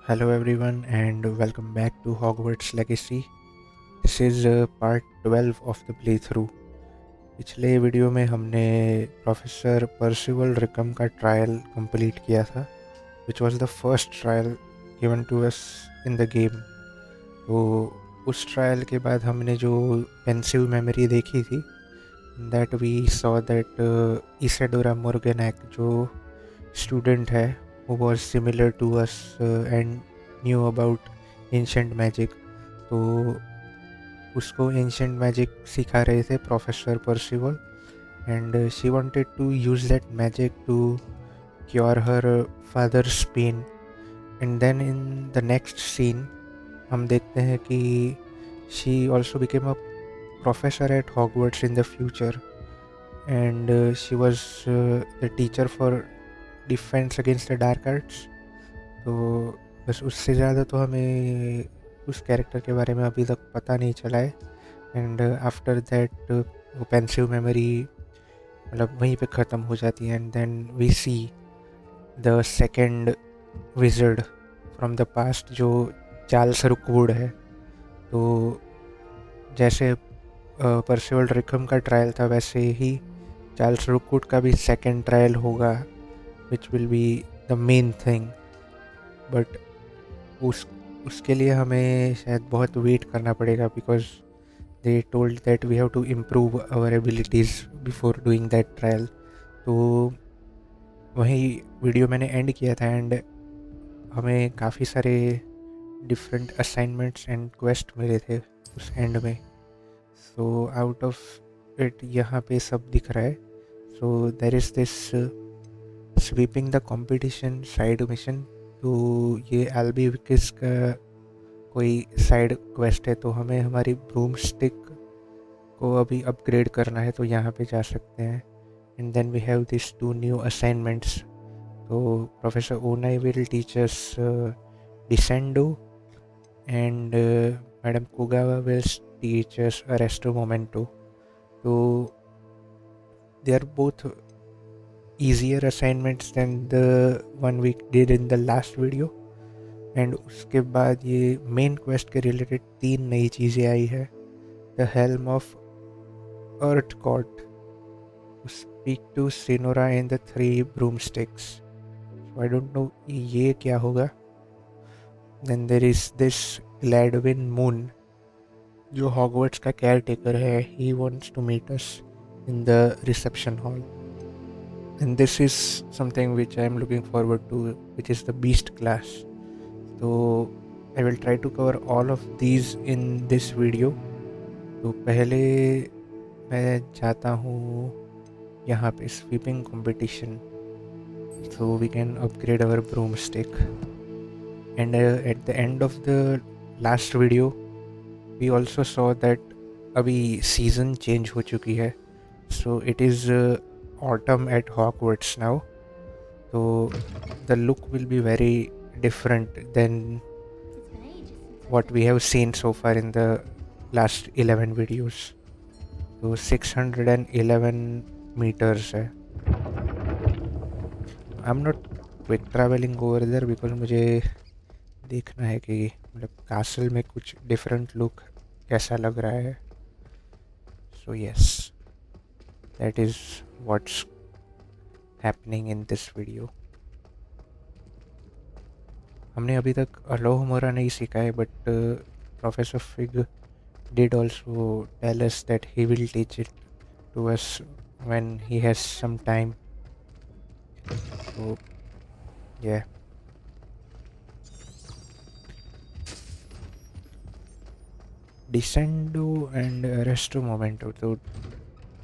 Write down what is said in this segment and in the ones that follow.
Hello everyone and welcome back to Hogwarts Legacy. This is part 12 of the playthrough. पिछले video में हमने professor Percival रिकम का trial complete किया था which was the first trial given to us in the game. तो उस trial के बाद हमने जो पेंसिव मेमोरी देखी थी that we saw that Isadora Morganak जो स्टूडेंट है who was similar to us and knew about ancient magic. तो उसको एंशेंट मैजिक सिखा रहे थे professor Percival and she wanted to use that magic to cure her father's pain. And then in the next scene हम देखते हैं कि she also became a professor at Hogwarts in the future and she was the teacher for defence against the dark arts. तो बस उससे ज़्यादा तो हमें उस कैरेक्टर के बारे में अभी तक पता नहीं चला है. एंड आफ्टर दैट वो पेंसिव मेमोरी मतलब वहीं पे ख़त्म हो जाती है. And then we see the second wizard from the past जो चार्ल्स रुकवुड है. तो जैसे पर्सिवल रिकम का ट्रायल था वैसे ही चार्ल्स रुकवुड का भी सेकेंड ट्रायल होगा which will be the main thing. But उसके लिए हमें शायद बहुत वेट करना पड़ेगा because they told that we have to improve our abilities before doing that trial. तो वही वीडियो मैंने एंड किया था एंड हमें काफ़ी सारे डिफरेंट असाइनमेंट्स एंड क्वेस्ट मिले थे उस एंड में. सो आउट ऑफ इट यहाँ पे सब दिख रहा है. So there is this sweeping the competition side mission. तो ये एल्बी विकिस का कोई साइड क्वेस्ट है. तो हमें हमारी ब्रूमस्टिक को अभी अपग्रेड करना है तो यहाँ पे जा सकते हैं. And then we have this 2 new assignments. तो professor Onai will teach us descendo and madam Kogawa will teach us arresto momentum. तो they are both easier assignments than the one we did in the last video. And उसके बाद ये main quest के related 3 नई चीज़ें आई है. The helm of Urtkot, speak to सिनोरा in the 3 broomsticks. I don't know ये क्या होगा. Then there is this Gladwin Moon जो हॉगवर्ट्स का केयर टेकर है. He wants to meet us in the reception hall. And this is something which I am looking forward to, which is the beast class. So I will try to cover all of these in this video. तो पहले मैं चाहता हूँ यहाँ पे sweeping competition so we can upgrade our broomstick. And at the end of the last video we also saw that अभी season change हो चुकी है. So it is autumn at Hogwarts now. So the look will be very different than what we have seen so far in the last 11 videos. So 611 meters है. I'm not quick traveling over there because मुझे देखना है कि मतलब castle में कुछ different look कैसा लग रहा है. So yes, that is what's happening in this video. हमने अभी तक अलोहमोरा नहीं सीखा है but professor fig did also tell us that he will teach it to us when he has some time. So yeah. Descendo and Arresto Momento. So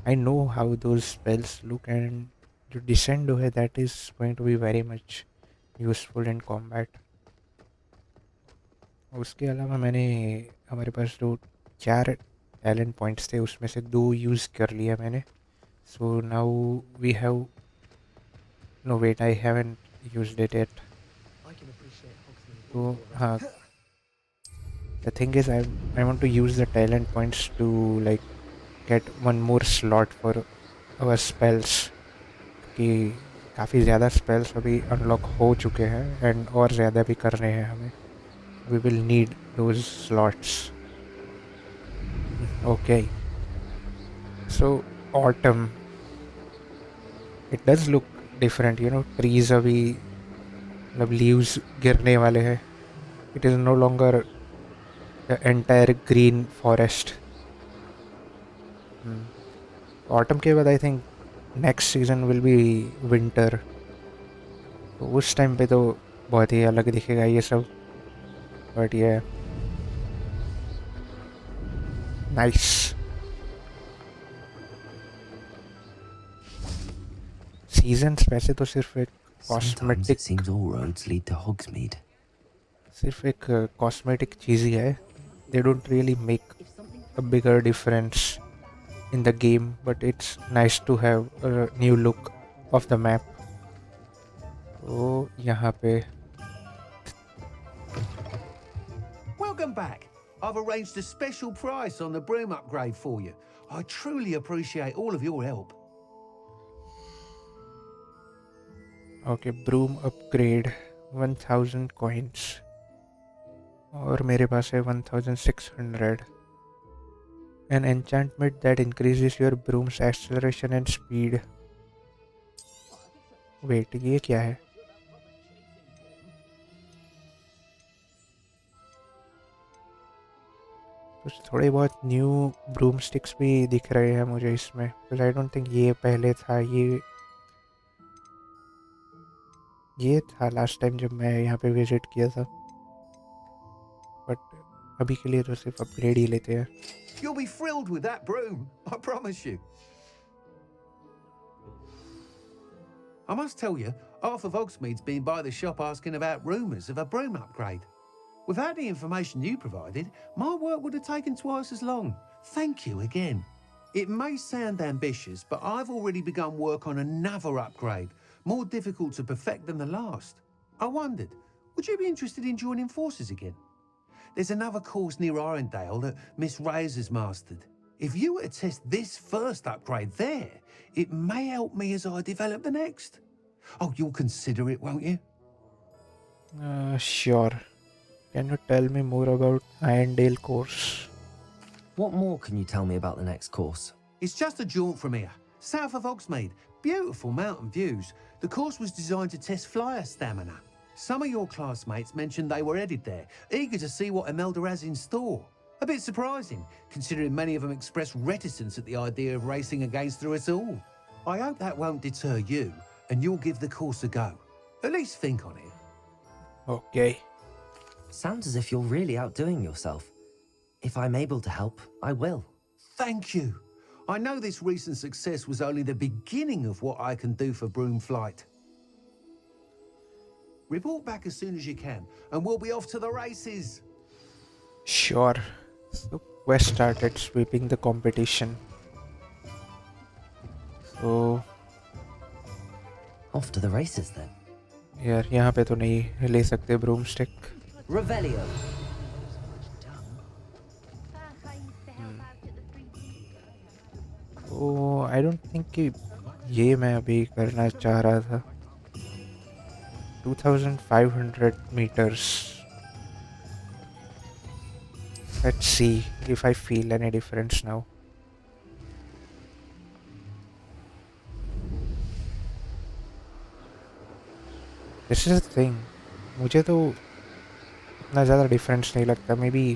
I know how those spells look and जो Descendo है that is going to be very much useful in combat. उसके अलावा मैंने हमारे पास जो 4 talent points थे उसमें से 2 यूज़ कर लिया मैंने. So now we have no wait I haven't used it yet. तो हाँ, the thing is I want to use the talent points to like get one more slot for our spells कि काफ़ी ज़्यादा spells अभी unlock हो चुके हैं and और ज़्यादा भी करने हैं हमें. We will need those slots. Okay. So autumn. It does look different, you know. Trees अभी मतलब leaves गिरने वाले हैं. It is no longer the entire green forest. Autumn के बाद I think next season will be winter. तो उस time पे तो बहुत ही अलग दिखेगा ये सब. But yeah, nice. Seasons वैसे तो सिर्फ एक Sometimes it cosmetic seems all roads lead to Hogsmeade. सिर्फ एक कॉस्मेटिक चीज़ ही है. They don't really make a bigger difference in the game, but it's nice to have a new look of the map. तो यहाँ पे Welcome back. I've arranged a special price on the broom upgrade for you. I truly appreciate all of your help. Okay broom upgrade 1000 coins और मेरे पास है 1600. An enchantment that increases your broom's acceleration and speed. Wait ये क्या है? कुछ थोड़े बहुत new broom sticks भी दिख रहे हैं मुझे इसमें. बिकॉज आई डोंट थिंक ये पहले था. ये था लास्ट टाइम जब मैं यहाँ पे विजिट किया था. बट अभी के लिए तो सिर्फ अपग्रेड ही लेते हैं. You'll be thrilled with that broom, I promise you. I must tell you, half of Hogsmeade's been by the shop asking about rumours of a broom upgrade. Without the information you provided, my work would have taken twice as long. Thank you again. It may sound ambitious, but I've already begun work on another upgrade, more difficult to perfect than the last. I wondered, would you be interested in joining forces again? There's another course near Irondale that Miss Reyes has mastered. If you were to test this first upgrade there, it may help me as I develop the next. Oh, you'll consider it, won't you? Sure. Can you tell me more about Irondale course? What more can you tell me about the next course? It's just a jaunt from here, south of Hogsmeade. Beautiful mountain views. The course was designed to test flyer stamina. Some of your classmates mentioned they were headed there, eager to see what Imelda has in store. A bit surprising, considering many of them expressed reticence at the idea of racing against her at all. I hope that won't deter you, and you'll give the course a go. At least think on it. Okay. Sounds as if you're really outdoing yourself. If I'm able to help, I will. Thank you. I know this recent success was only the beginning of what I can do for Broomflight. Report back as soon as you can, and we'll be off to the races. Sure. So quest started sweeping the competition. So Off to the races then. यार यहाँ पे तो नहीं ले सकते ब्रूमस्टिक. Revelio. तो I don't think कि ये मैं अभी करना चाह रहा था. 2500 meters. Let's see if I feel any difference now. This is the thing. मुझे तो इतना ज़्यादा डिफरेंस नहीं लगता. Maybe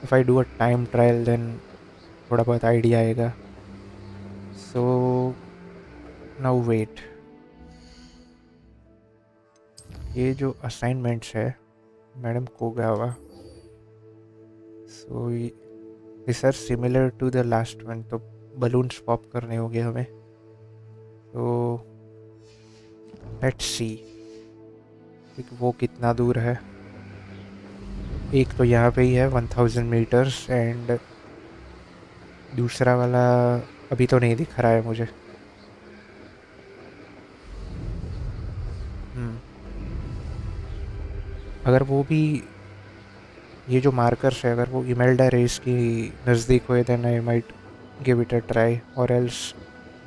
if I do a time trial then थोड़ा बहुत आइडिया आएगा. So now wait. ये जो असाइनमेंट्स है madam Kogawa, so this are similar to the last one. तो बलून्स पॉप करने होंगे हमें. तो लेट्स सी वो कितना दूर है. एक तो यहाँ पे ही है 1000 meters एंड दूसरा वाला अभी तो नहीं दिख रहा है मुझे. अगर वो भी ये जो मार्कर्स है अगर वो इमेल्डा रेस की नज़दीक हुए then I might give it a try और else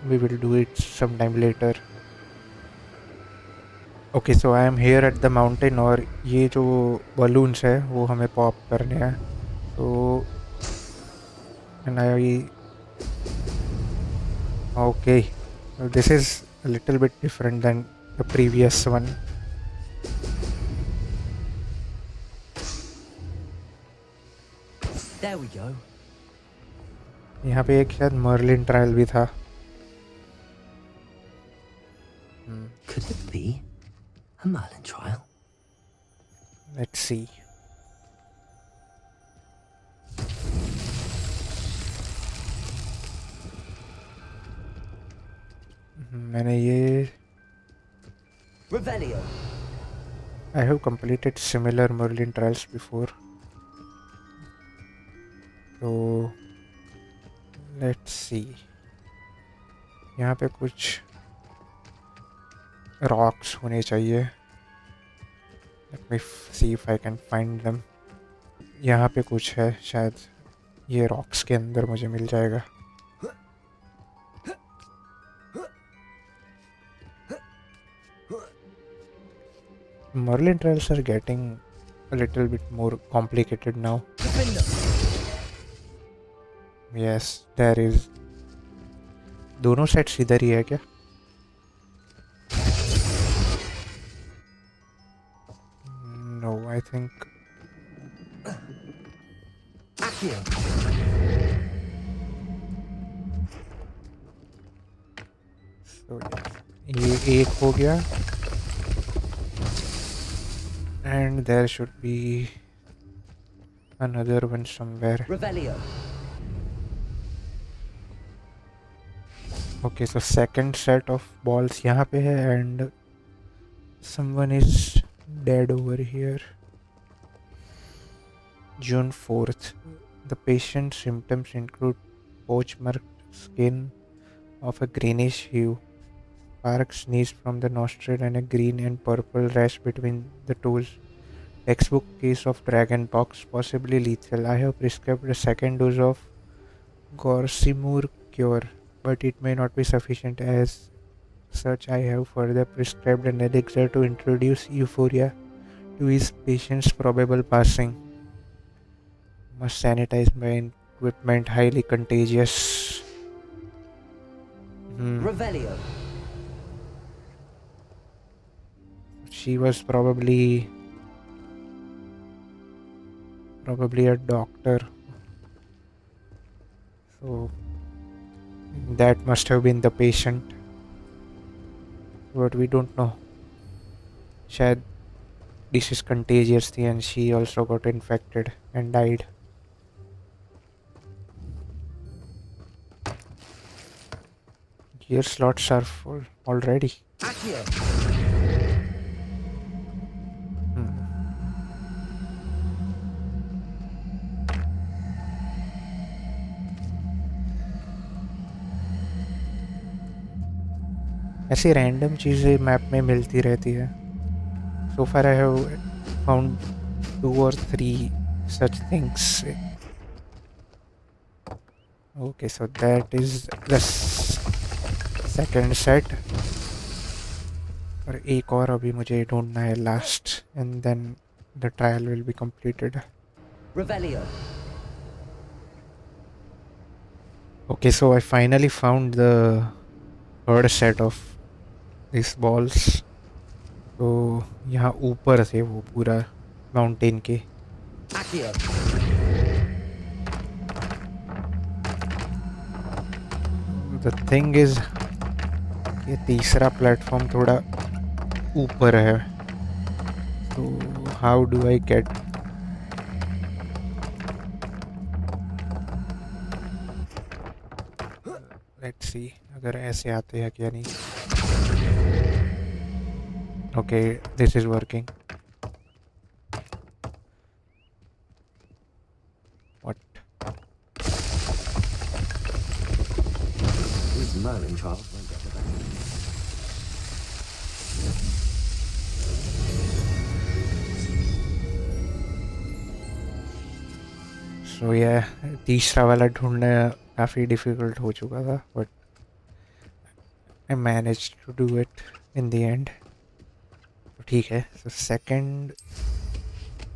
we will do it some time later. Okay so I am here at the mountain और ये जो बलून्स है वो हमें पॉप करने हैं. So and I okay this is a little bit different than the previous one. There we go. यहाँ पे एक शायद मर्लिन ट्रायल भी था. Could it be a Merlin trial? Let's see. मैंने ये Revelio. I have completed similar Merlin trials before. So let's see. यहाँ पे कुछ rocks होने चाहिए. Let me see if I can find them. यहाँ पे कुछ है शायद. ये rocks के अंदर मुझे मिल जाएगा. Merlin trials are getting a little bit more complicated now. Yes, there is. दोनों सेट्स इधर ही है क्या? No, I think. Accio. So ये एक हो गया. And there should be another one somewhere. Revelio. Okay, so second set of balls यहाँ पे है and someone is dead over here. June 4th. The patient's symptoms include poch-marked skin of a greenish hue, spark sneeze from the nostril, and a green and purple rash between the toes. Textbook case of dragonpox, possibly lethal. I have prescribed a second dose of Gorsimur cure, but it may not be sufficient. As such, I have further prescribed an elixir to introduce euphoria to his patient's probable passing. Must sanitize my equipment, highly contagious. Revelio. She was probably a doctor. So that must have been the patient. But we don't know. शायद this is contagious थी and she also got infected and died. Gear slots are full already. Accio. ऐसी random चीज़ें map में मिलती रहती है. So far I have found 2 or 3 such things. Okay, so that is the second set. और एक और अभी मुझे ढूंढना है last, and then the trial will be completed. Revelio. Okay, so I finally found the third set of these balls. तो यहाँ ऊपर थे वो पूरा माउंटेन के. Accio. The thing is ये तीसरा प्लेटफॉर्म थोड़ा ऊपर है. So how do I get? Let's see अगर ऐसे आते हैं क्या नहीं. Okay, this is working. What? These Merlin trials won't get the better. So yeah, तीसरा वाला ढूंढना काफ़ी डिफ़िकल्ट हो चुका था, but I managed to do it in the end. ठीक है, so second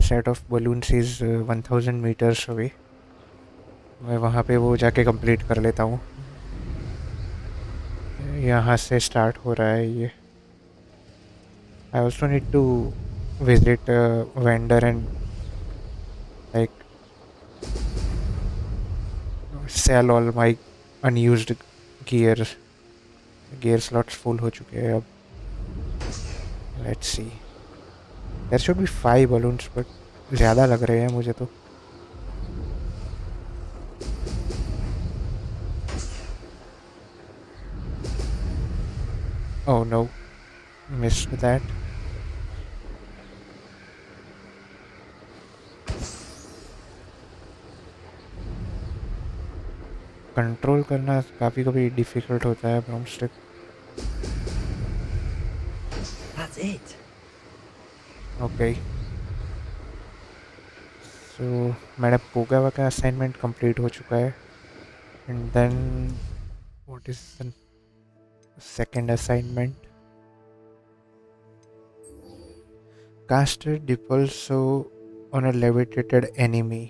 set of balloons is 1000 meters away. मैं वहाँ पे वो जाके कंप्लीट कर लेता हूँ. यहाँ से स्टार्ट हो रहा है ये. I also need to visit a vendor and like sell all my unused gear. Gear slots full हो चुके हैं अब. Let's see. There should be 5 balloons, but ज़्यादा लग रहे हैं मुझे तो. Oh no, missed that. Control करना काफ़ी कभी डिफ़िकल्ट होता है ब्रूमस्टिक. That's it. ओके, सो मैंने पोगावा का असाइनमेंट कंप्लीट हो चुका है. And then what is the second assignment? Cast Depulso on a levitated enemy.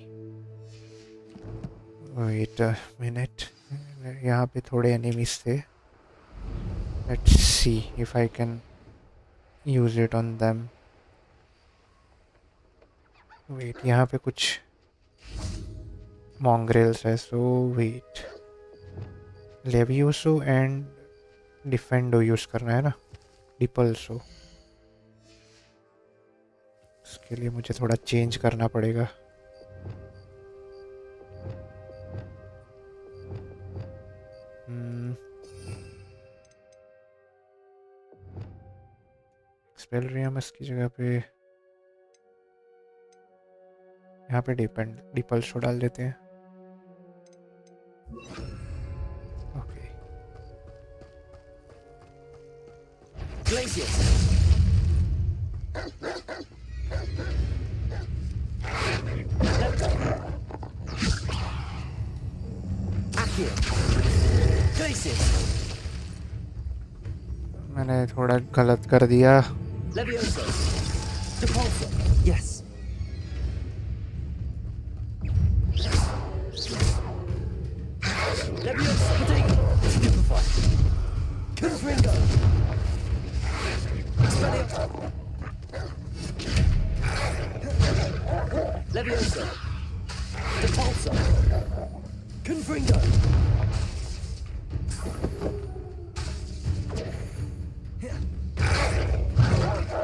Wait a minute, यहाँ पे थोड़े एनिमीज थे. Let's see if I can use it on them. Wait, यहाँ पे कुछ मॉन्ग्रेल्स है. So wait, Levioso and Defendo use करना है ना. डिपल्सो, उसके लिए मुझे थोड़ा चेंज करना पड़ेगा. स्पेल रियामस की जगह पे यहाँ पे डिपल्सो डाल देते हैं. Okay, Glacius. Accio. Glacius. मैंने थोड़ा गलत कर दिया. Levioso. Depulso. Yes. Levioso. Potato. Stupefy. Confringo. Expelliarmus. Levioso. Depulso. Confringo.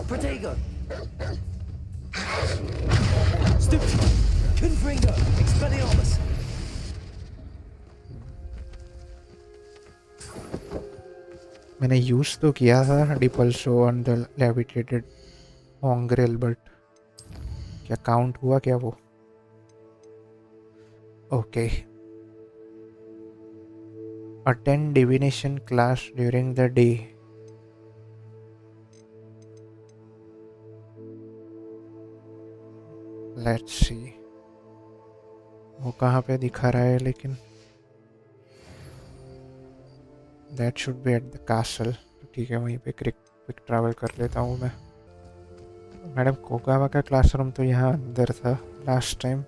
Protego. Stupefy. Confringo. Expelliarmus. मैंने यूज तो किया था डिपल्सो ऑन द लेविटेटेड मॉन्ग्रेल, बट क्या काउंट हुआ क्या वो? Okay. Attend divination class during the day. Let's see वो कहाँ पे दिखा रहा है, लेकिन that should be at the castle. ठीक है, वहीं पे क्विक ट्रैवल कर लेता हूँ मैं. मैडम कोगावा का क्लासरूम तो यहाँ अंदर था last time.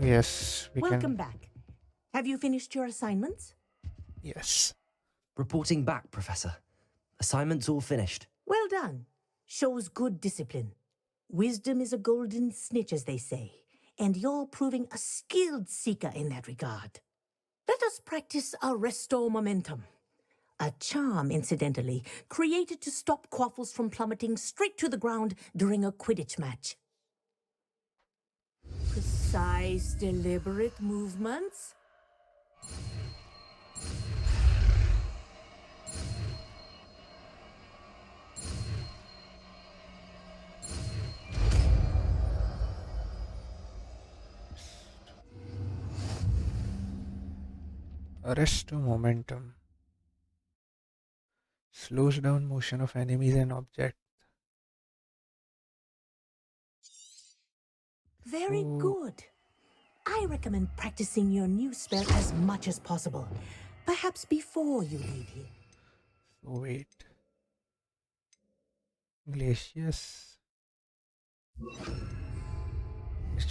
Yes, we can. Welcome back. Have you finished your assignments? Yes. Reporting back, Professor. Assignments all finished. Well done. Shows good discipline. Wisdom is a golden snitch, as they say, and you're proving a skilled seeker in that regard. Let us practice our restore momentum. A charm, incidentally, created to stop quaffles from plummeting straight to the ground during a Quidditch match. Precise, deliberate movements. Arrest momentum. Slows down motion of enemies and objects. Very So, good. I recommend practicing your new spell as much as possible. Perhaps before you leave here. Oh, wait. Glacius. It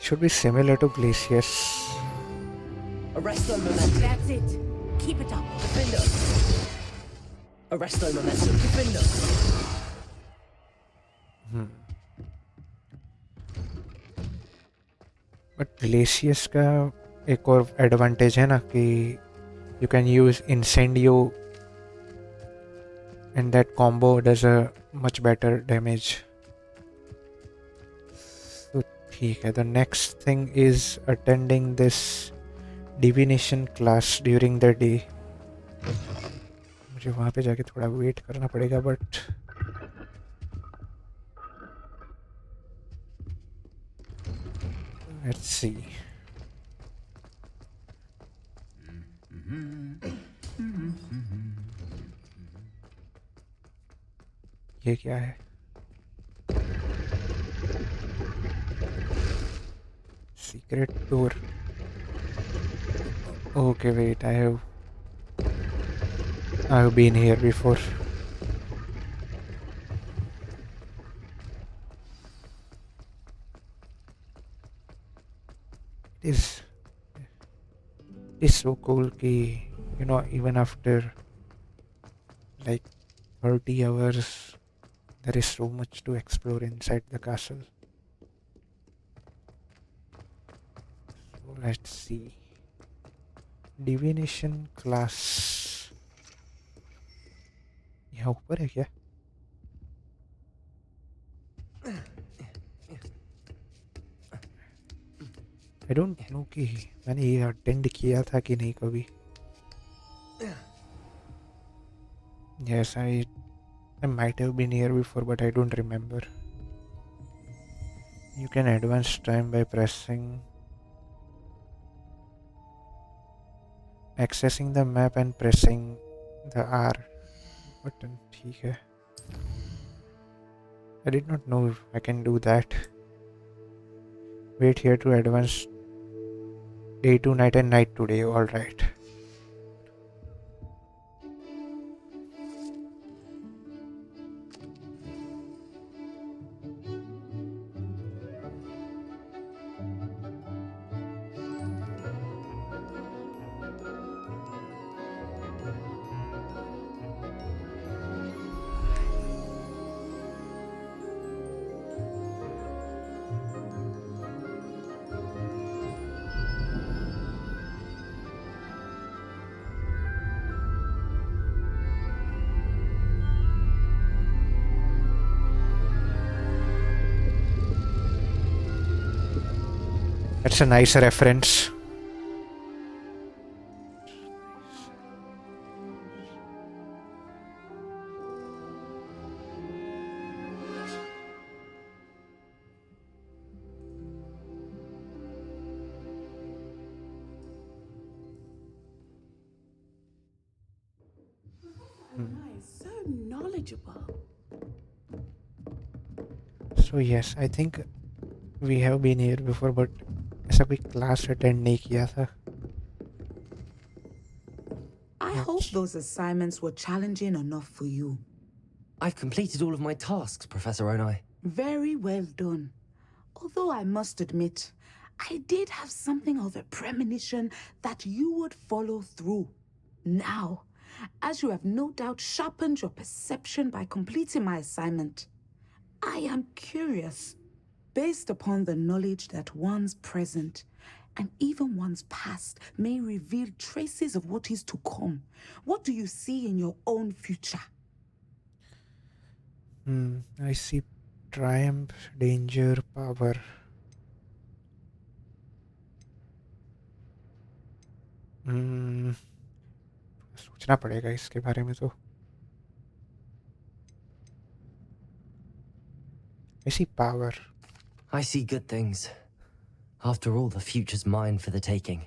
should be similar to Glacius. Arresto momentum. That's it. Keep it up. Defender. Arresto momentum. Defender. But Glacius का एक और advantage है ना कि you can use Incendio and that combo does a much better damage. तो ठीक है. The next thing is attending this Divination class during the day. मुझे वहाँ पे जाके थोड़ा वेट करना पड़ेगा बट लेट्स सी. ये क्या है? Secret door. Okay, wait. I've been here before. It is so cool कि even after like 30 hours there is so much to explore inside the castle. So let's see. Divination class. यहाँ ऊपर है क्या? I don't know कि मैंने ये attend किया था कि नहीं कभी. Yes, I might have been here before but I don't remember. You can advance time by accessing the map and pressing the R button. ठीक है. I did not know if I can do that. Wait here to advance day to night and night to day. All right. That's a nice reference. Nice, so knowledgeable. So yes, I think we have been here before but ऐसा कोई class attend नहीं किया था. I hope those assignments were challenging enough for you. I've completed all of my tasks, Professor Onai. Very well done. Although I must admit, I did have something of a premonition that you would follow through. Now, as you have no doubt sharpened your perception by completing my assignment, I am curious, based upon the knowledge that one's present and even one's past may reveal traces of what is to come. What do you see in your own future? I see triumph, danger, power. सोचना पड़ेगा इसके बारे में तो. I see power. I see good things. After all, the future's mine for the taking,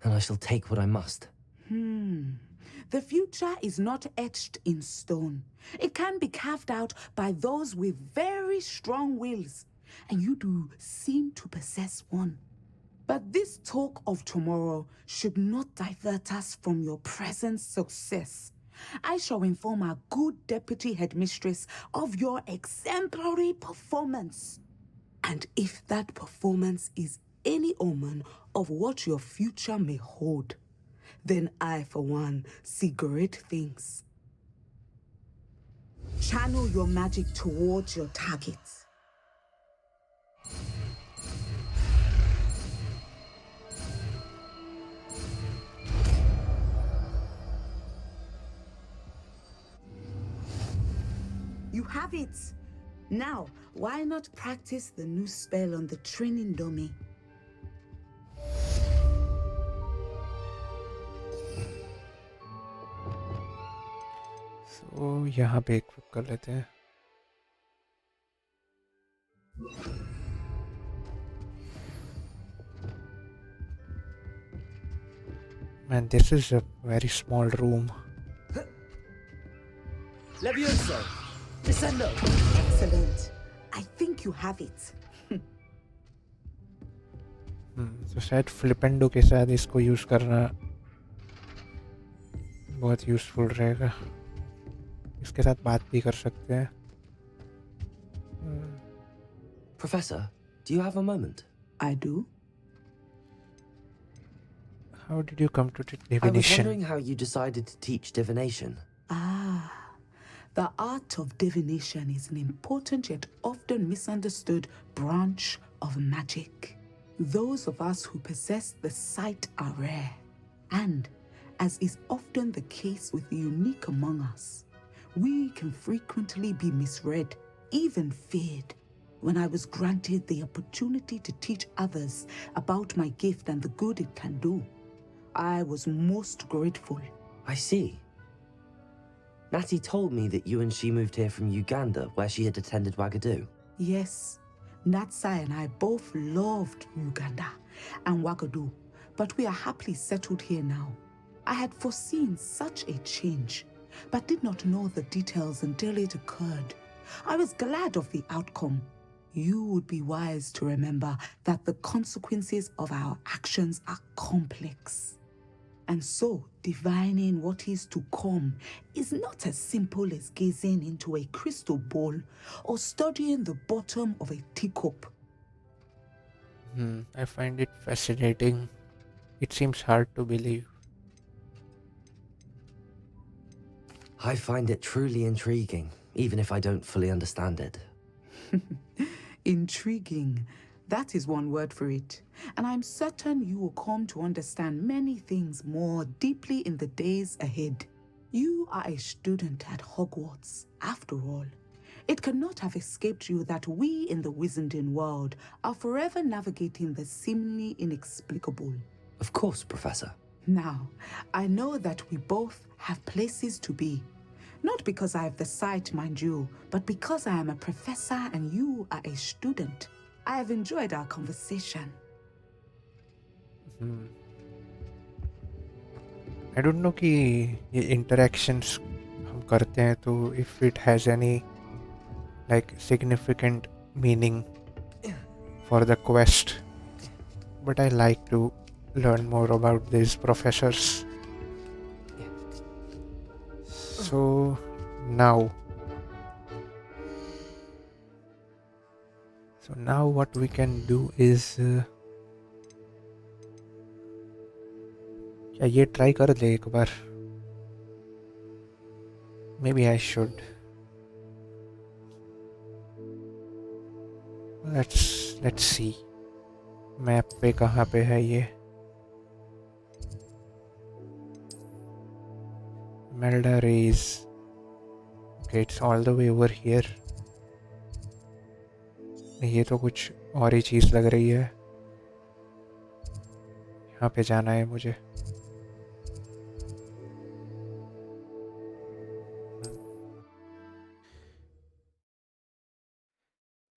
and I shall take what I must. The future is not etched in stone. It can be carved out by those with very strong wills, and you do seem to possess one. But this talk of tomorrow should not divert us from your present success. I shall inform our good deputy headmistress of your exemplary performance. And if that performance is any omen of what your future may hold, then I, for one, see great things. Channel your magic towards your targets. You have it. Now, why not practice the new spell on the training dummy? So यहाँ पे equip कर लेते हैं. Man, this is a very small room. Levioso! Descendo! Excellent. I think you have it. तो शायद फ्लिपेंडो के साथ इसको यूज़ करना बहुत यूज़फुल रहेगा. इसके साथ बात भी कर सकते हैं. Professor, do you have a moment? I do. How did you come to I was divination? wondering how you decided to teach divination. The art of divination is an important yet often misunderstood branch of magic. Those of us who possess the sight are rare, and, as is often the case with the unique among us, we can frequently be misread, even feared. When I was granted the opportunity to teach others about my gift and the good it can do, I was most grateful. I see. Natty told me that you and she moved here from Uganda, where she had attended Wagadu. Yes, Natsai and I both loved Uganda and Wagadu, but we are happily settled here now. I had foreseen such a change, but did not know the details until it occurred. I was glad of the outcome. You would be wise to remember that the consequences of our actions are complex. And so, divining what is to come is not as simple as gazing into a crystal ball or studying the bottom of a teacup. I find it fascinating. It seems hard to believe. I find it truly intriguing, even if I don't fully understand it. Intriguing. That is one word for it. And I'm certain you will come to understand many things more deeply in the days ahead. You are a student at Hogwarts, after all. It cannot have escaped you that we in the Wizarding world are forever navigating the seemingly inexplicable. Of course, Professor. Now, I know that we both have places to be. Not because I have the sight, mind you, but because I am a professor and you are a student. I have enjoyed our conversation. I don't know कि ये interactions हम करते हैं तो if it has any like significant meaning for the quest, but I like to learn more about these professors. So now what we can do is क्या ये try कर ले एक बार. Maybe I should. Let's see. Map पे कहाँ पे है ये? Melda Rays. Okay, it's all the way over here. ये तो कुछ और ही चीज़ लग रही है. यहाँ पे जाना है मुझे.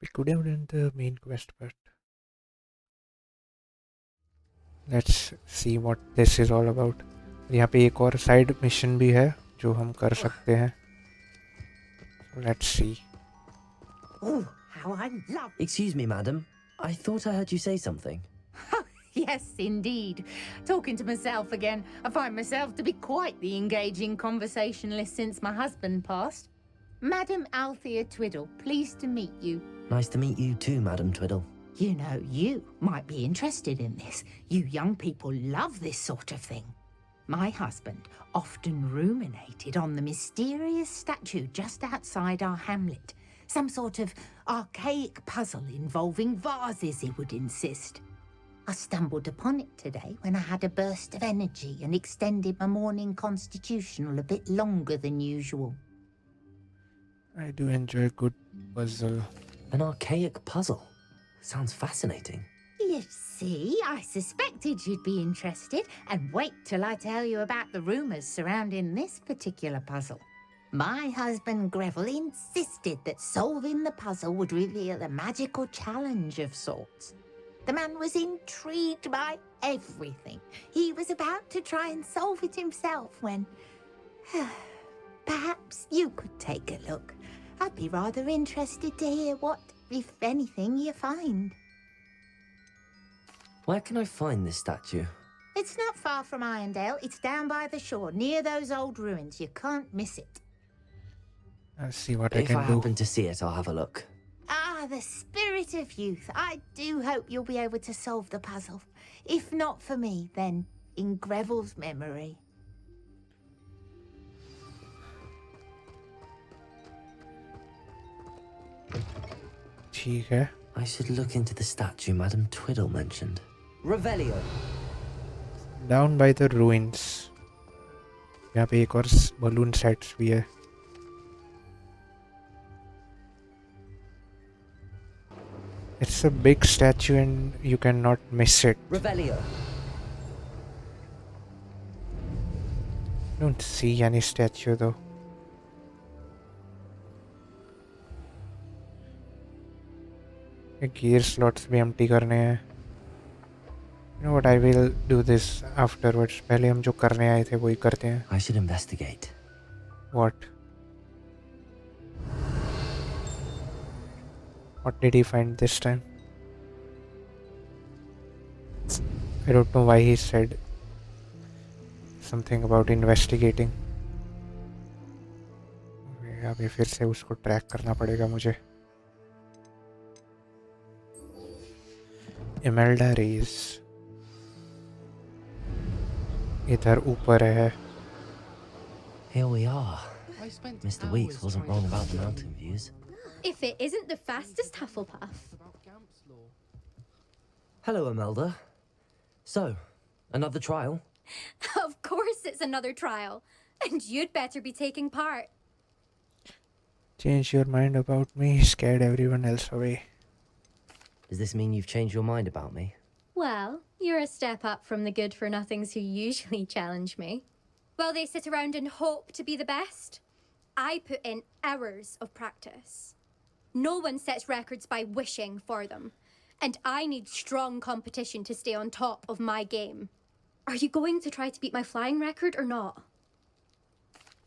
We could have done the main quest, but let's see what this is all about. यहाँ पे एक और साइड मिशन भी है जो हम कर सकते हैं. So let's see. Oh, how I love... Excuse me, madam. I thought I heard you say something. Yes, indeed. Talking to myself again. I find myself to be quite the engaging conversationalist since my husband passed. Madam Althea Twiddle, pleased to meet you. Nice to meet you too, Madam Twiddle. You know, you might be interested in this. You young people love this sort of thing. My husband often ruminated on the mysterious statue just outside our hamlet. Some sort of archaic puzzle involving vases, he would insist. I stumbled upon it today when I had a burst of energy and extended my morning constitutional a bit longer than usual. I do enjoy a good puzzle. An archaic puzzle. Sounds fascinating. You see, I suspected you'd be interested, and wait till I tell you about the rumours surrounding this particular puzzle. My husband Greville insisted that solving the puzzle would reveal a magical challenge of sorts. The man was intrigued by everything. He was about to try and solve it himself when... Perhaps you could take a look. I'd be rather interested to hear what, if anything, you find. Where can I find this statue? It's not far from Irondale. It's down by the shore, near those old ruins. You can't miss it. I'll see what I If can I do. happen to see it, I'll have a look. Ah, the spirit of youth. I do hope you'll be able to solve the puzzle. If not for me, then in Greville's memory. ठीक है. I should look into the statue Madam Twiddle mentioned. Revelio. Down by the ruins. यहाँ पे एक और balloon sets भी है. It's a big statue and you cannot miss it. Revelio. Don't see any statue though. Gear slots भी empty करने हैं. You know what? I will do this afterwards. पहले हम जो करने आए थे वही करते हैं. I should investigate. What? What did he find this time? I don't know why he said something about investigating. अभी फिर से उसको ट्रैक करना पड़ेगा मुझे. Imelda Reis. इधर ऊपर है. Here we are. Mr. Weeks wasn't wrong about the mountain views. If it isn't the fastest Hufflepuff. Hello, Imelda. So, another trial? Of course it's another trial. And you'd better be taking part. Change your mind about me, scared everyone else away. Does this mean you've changed your mind about me? Well, you're a step up from the good-for-nothings who usually challenge me. While they sit around and hope to be the best, I put in hours of practice. No one sets records by wishing for them. And I need strong competition to stay on top of my game. Are you going to try to beat my flying record or not?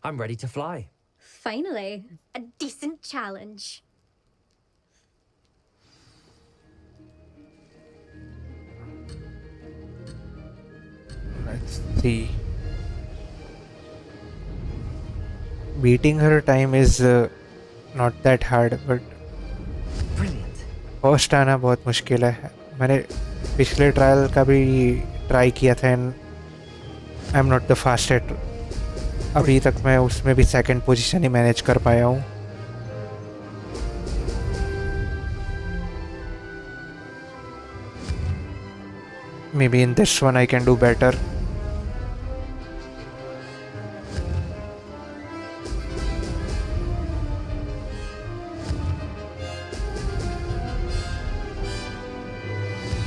I'm ready to fly. Finally, a decent challenge. Let's see. Beating her time is not that hard, but Brilliant. First आना बहुत मुश्किल है. मैंने पिछले trial का भी try किया था and I am not the fastest. अभी तक मैं उसमें भी सेकंड पोजीशन ही मैनेज कर पाया हूँ. Maybe in this one I can do better.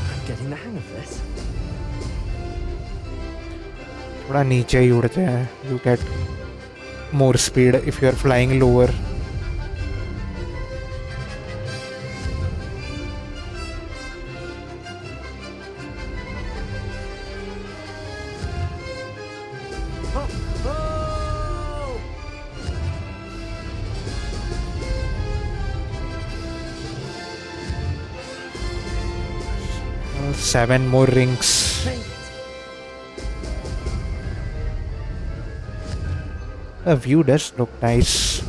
I'm getting the hang of this. थोड़ा नीचे ही उड़ते हैं. You get more speed if you are flying lower. 7 more rings. Made it. The view does look nice.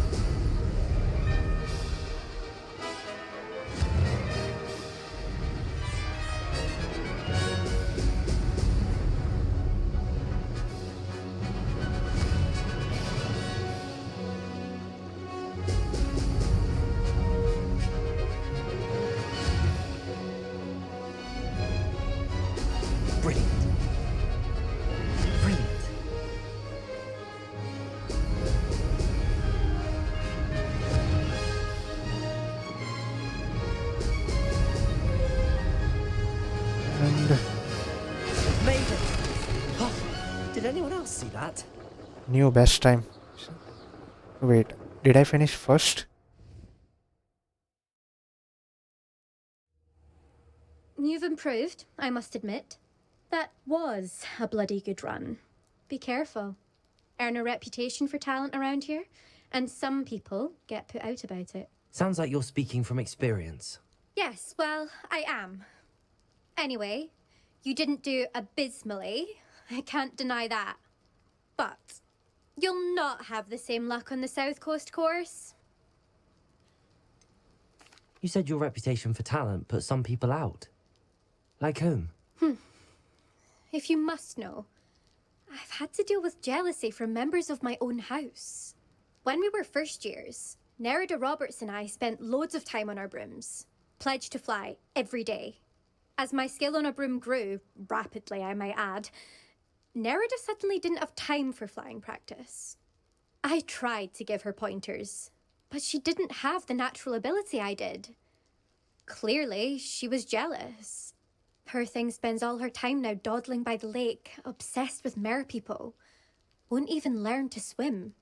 Brilliant. Brilliant. And Made it. Oh, did anyone else see that? new best time. Wait, did I finish first? You've improved, I must admit. That was a bloody good run. Be careful. Earn a reputation for talent around here, and some people get put out about it. Sounds like you're speaking from experience. Yes, well, I am. Anyway, you didn't do abysmally. I can't deny that. But you'll not have the same luck on the South Coast course. You said your reputation for talent put some people out. Like whom? If you must know, I've had to deal with jealousy from members of my own house. When we were first years, Nerida Roberts and I spent loads of time on our brooms, pledged to fly every day. As my skill on a broom grew, rapidly I might add, Nerida suddenly didn't have time for flying practice. I tried to give her pointers, but she didn't have the natural ability I did. Clearly, she was jealous. Poor thing spends all her time now dawdling by the lake, obsessed with merpeople. Won't even learn to swim.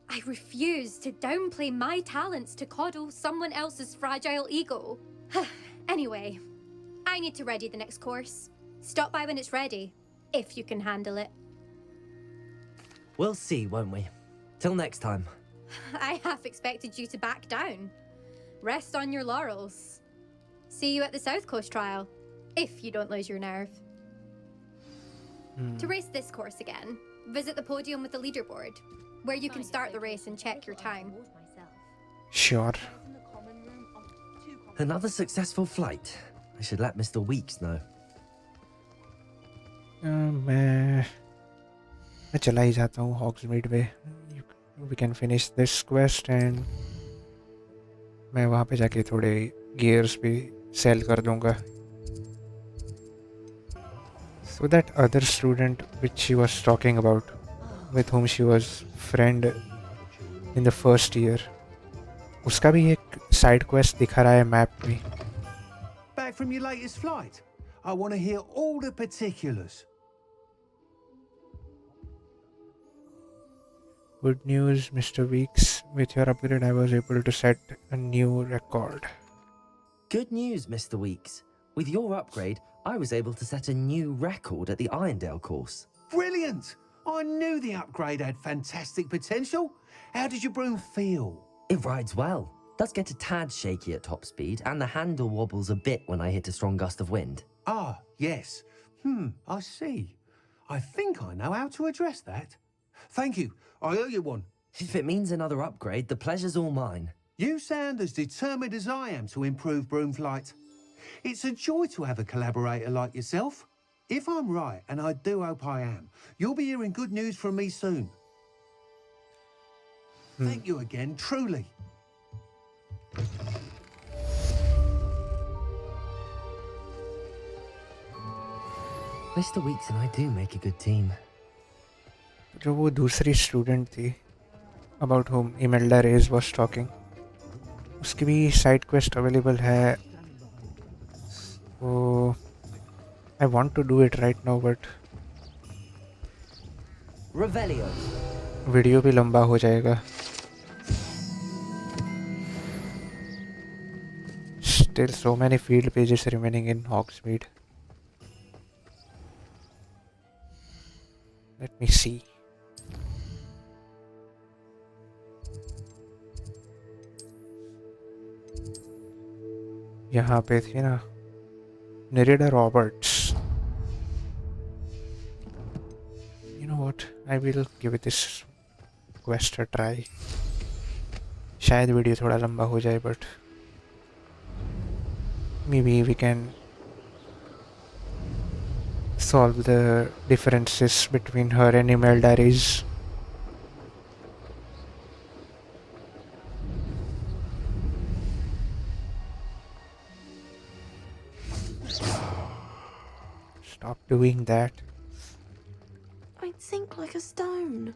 I refuse to downplay my talents to coddle someone else's fragile ego. Anyway, I need to ready the next course. Stop by when it's ready, if you can handle it. We'll see, won't we? Till next time. I half expected you to back down. Rest on your laurels. See you at the South Coast trial, if you don't lose your nerve. To race this course again, visit the podium with the leaderboard, where you can start the race and check your time. Sure. Another successful flight. I should let Mr. Weeks know. मैं चला ही जाता हूँ हॉग्समीड पे. We can finish this quest and मैं वहाँ पे जाके थोड़े gears भी sell कर दूँगा. So that other student which she was talking about, with whom she was friend in the first year, उसका भी एक side quest दिखा रहा है map में. Back from your latest flight? I want to hear all the particulars. Good news, Mr. Weeks. With your upgrade, I was able to set a new record. Good news, Mr. Weeks. With your upgrade, I was able to set a new record at the Irondale course. Brilliant! I knew the upgrade had fantastic potential. How did your broom feel? It rides well. Does get a tad shaky at top speed, and the handle wobbles a bit when I hit a strong gust of wind. Ah, yes. I see. I think I know how to address that. Thank you. I owe you one. If it means another upgrade, the pleasure's all mine. You sound as determined as I am to improve broom flight. It's a joy to have a collaborator like yourself. If I'm right, and I do hope I am, you'll be hearing good news from me soon. Thank you again, truly. Mr. Weeks and I do make a good team. जो वो दूसरी student थी about whom Imelda Reyes was talking, उसकी भी side quest available है. So I want to do it right now, but Revelio. Video भी लंबा हो जाएगा. Still so many field pages remaining in Hogsmeade. Let me see. यहाँ पे थी ना Nerida Roberts. You know what? I will give this quest a try. शायद video थोड़ा लंबा हो जाए, but maybe we can solve the differences between her and email diaries. Stop doing that. I'd sink like a stone.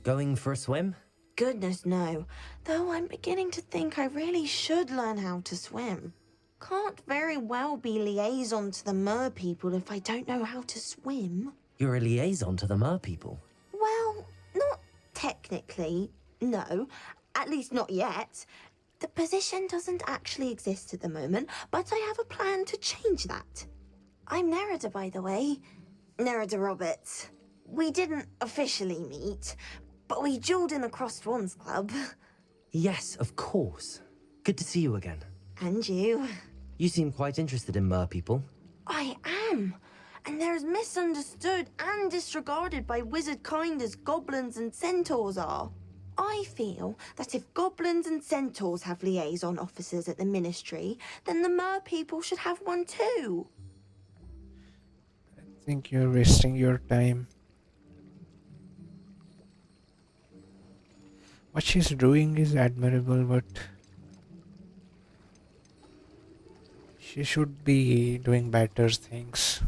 Going for a swim? Goodness, no. Though I'm beginning to think I really should learn how to swim. Can't very well be liaison to the mer people if I don't know how to swim. You're a liaison to the mer people. Well, not technically, no. At least not yet. The position doesn't actually exist at the moment, but I have a plan to change that. I'm Nerida, by the way. Nerida Roberts. We didn't officially meet, but we duelled in the Crossed Wands Club. Yes, of course. Good to see you again. And you. You seem quite interested in mer people. I am. And they're as misunderstood and disregarded by wizard kind as goblins and centaurs are. I feel that if goblins and centaurs have liaison officers at the ministry, then the mer people should have one too. I think you're wasting your time. What she's doing is admirable, but she should be doing better things.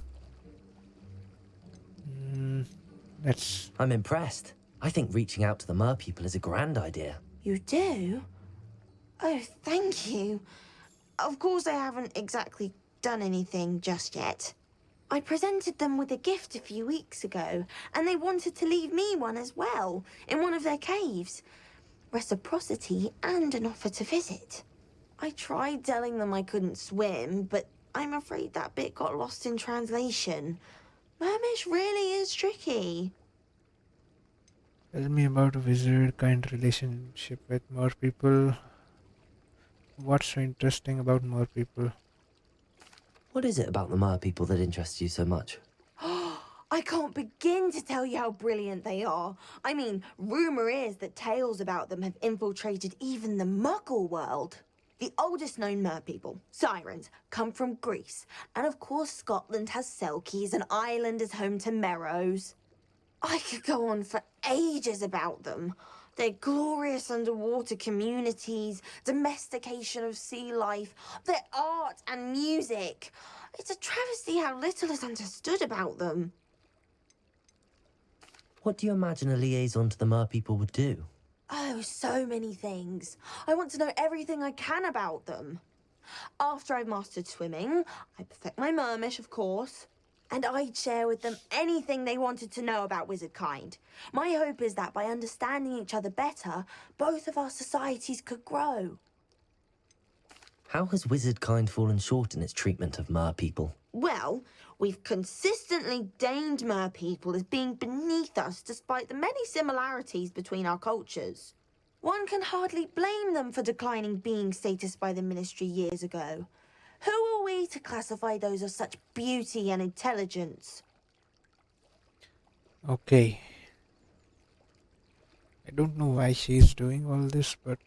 That's... I'm impressed. I think reaching out to the mer people is a grand idea. You do? Oh, thank you. Of course I haven't exactly done anything just yet. I presented them with a gift a few weeks ago, and they wanted to leave me one as well, in one of their caves. Reciprocity and an offer to visit. I tried telling them I couldn't swim, but I'm afraid that bit got lost in translation. Mermish really is tricky. Tell me about a wizard kind relationship with more people. What's so interesting about more people? What is it about the mer people that interests you so much? I can't begin to tell you how brilliant they are. I mean, rumor is that tales about them have infiltrated even the Muggle world. The oldest known mer people, sirens, come from Greece. And of course Scotland has Selkies and Ireland is home to Merrows. I could go on for ages about them. Their glorious underwater communities, domestication of sea life, their art and music. It's a travesty how little is understood about them. What do you imagine a liaison to the mer people would do? Oh, so many things. I want to know everything I can about them. After I've mastered swimming, I perfect my mermish, of course. And I'd share with them anything they wanted to know about wizard kind. My hope is that by understanding each other better, both of our societies could grow. How has wizard kind fallen short in its treatment of mer people? Well, we've consistently deigned mer people as being beneath us despite the many similarities between our cultures. One can hardly blame them for declining being status by the ministry years ago. Who are we to classify those of such beauty and intelligence? Okay. I don't know why she's doing all this, but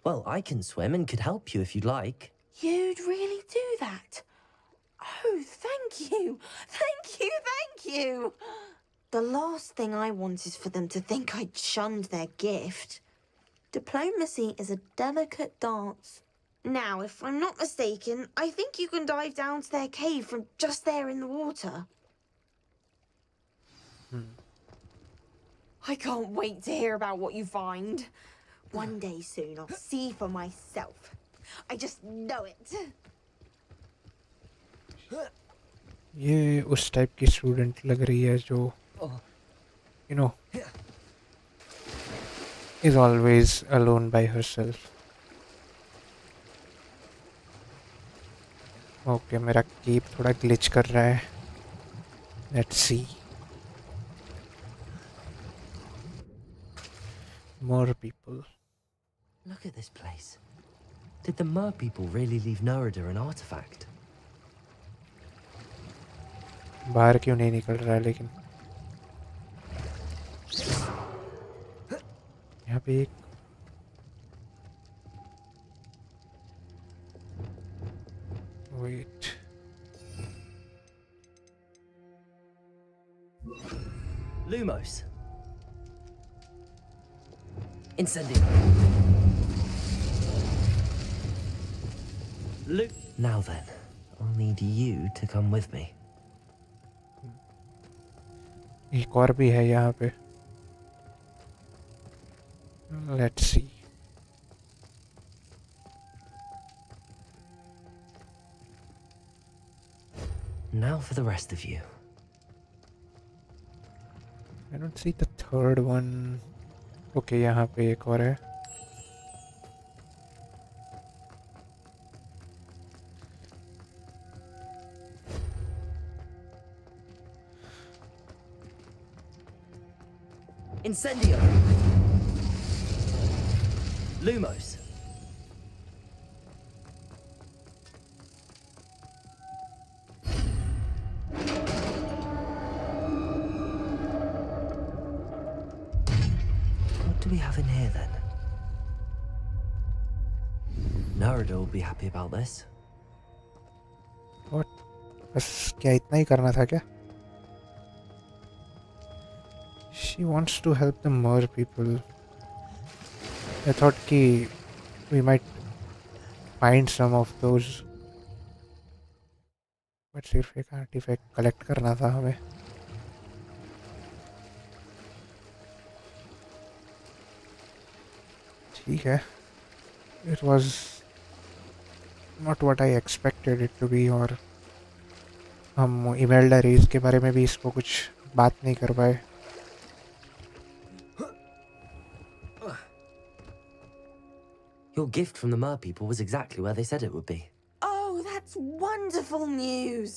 Well, I can swim and could help you if you'd like. You'd really do that? Oh, thank you! Thank you, thank you! The last thing I want is for them to think I'd shunned their gift. Diplomacy is a delicate dance. Now, if I'm not mistaken, I think you can dive down to their cave from just there in the water. I can't wait to hear about what you find. One day soon, I'll see for myself. I just know it. ये उस type की student लग रही है जो you know is always alone by herself. Okay, मेरा keep थोड़ा glitch कर रहा है. Let's see. More people. Look at this place. Did the mer people really leave Nerida an artifact? बाहर क्यों नहीं निकल रहा है लेकिन यहाँ पे एक wait Lumos. Incendio. Now then, I'll need you to come with me. एक और भी है यहाँ पे. Let's see. Now for the rest of you. I don't see the third one. Okay, यहाँ पे एक और है. Incendio. Lumos. What do we have in here then? Nerida will be happy about this. What? बस क्या इतना ही करना था क्या? She wants to help the mer people. I thought कि we might find some of those. But सिर्फ एक artifact collect करना था हमें. ठीक है. It was not what I expected it to be और हम इमेल्डा रेस के बारे में भी इसको कुछ बात नहीं कर पाए. Your gift from the mer people was exactly where they said it would be. Oh, that's wonderful news.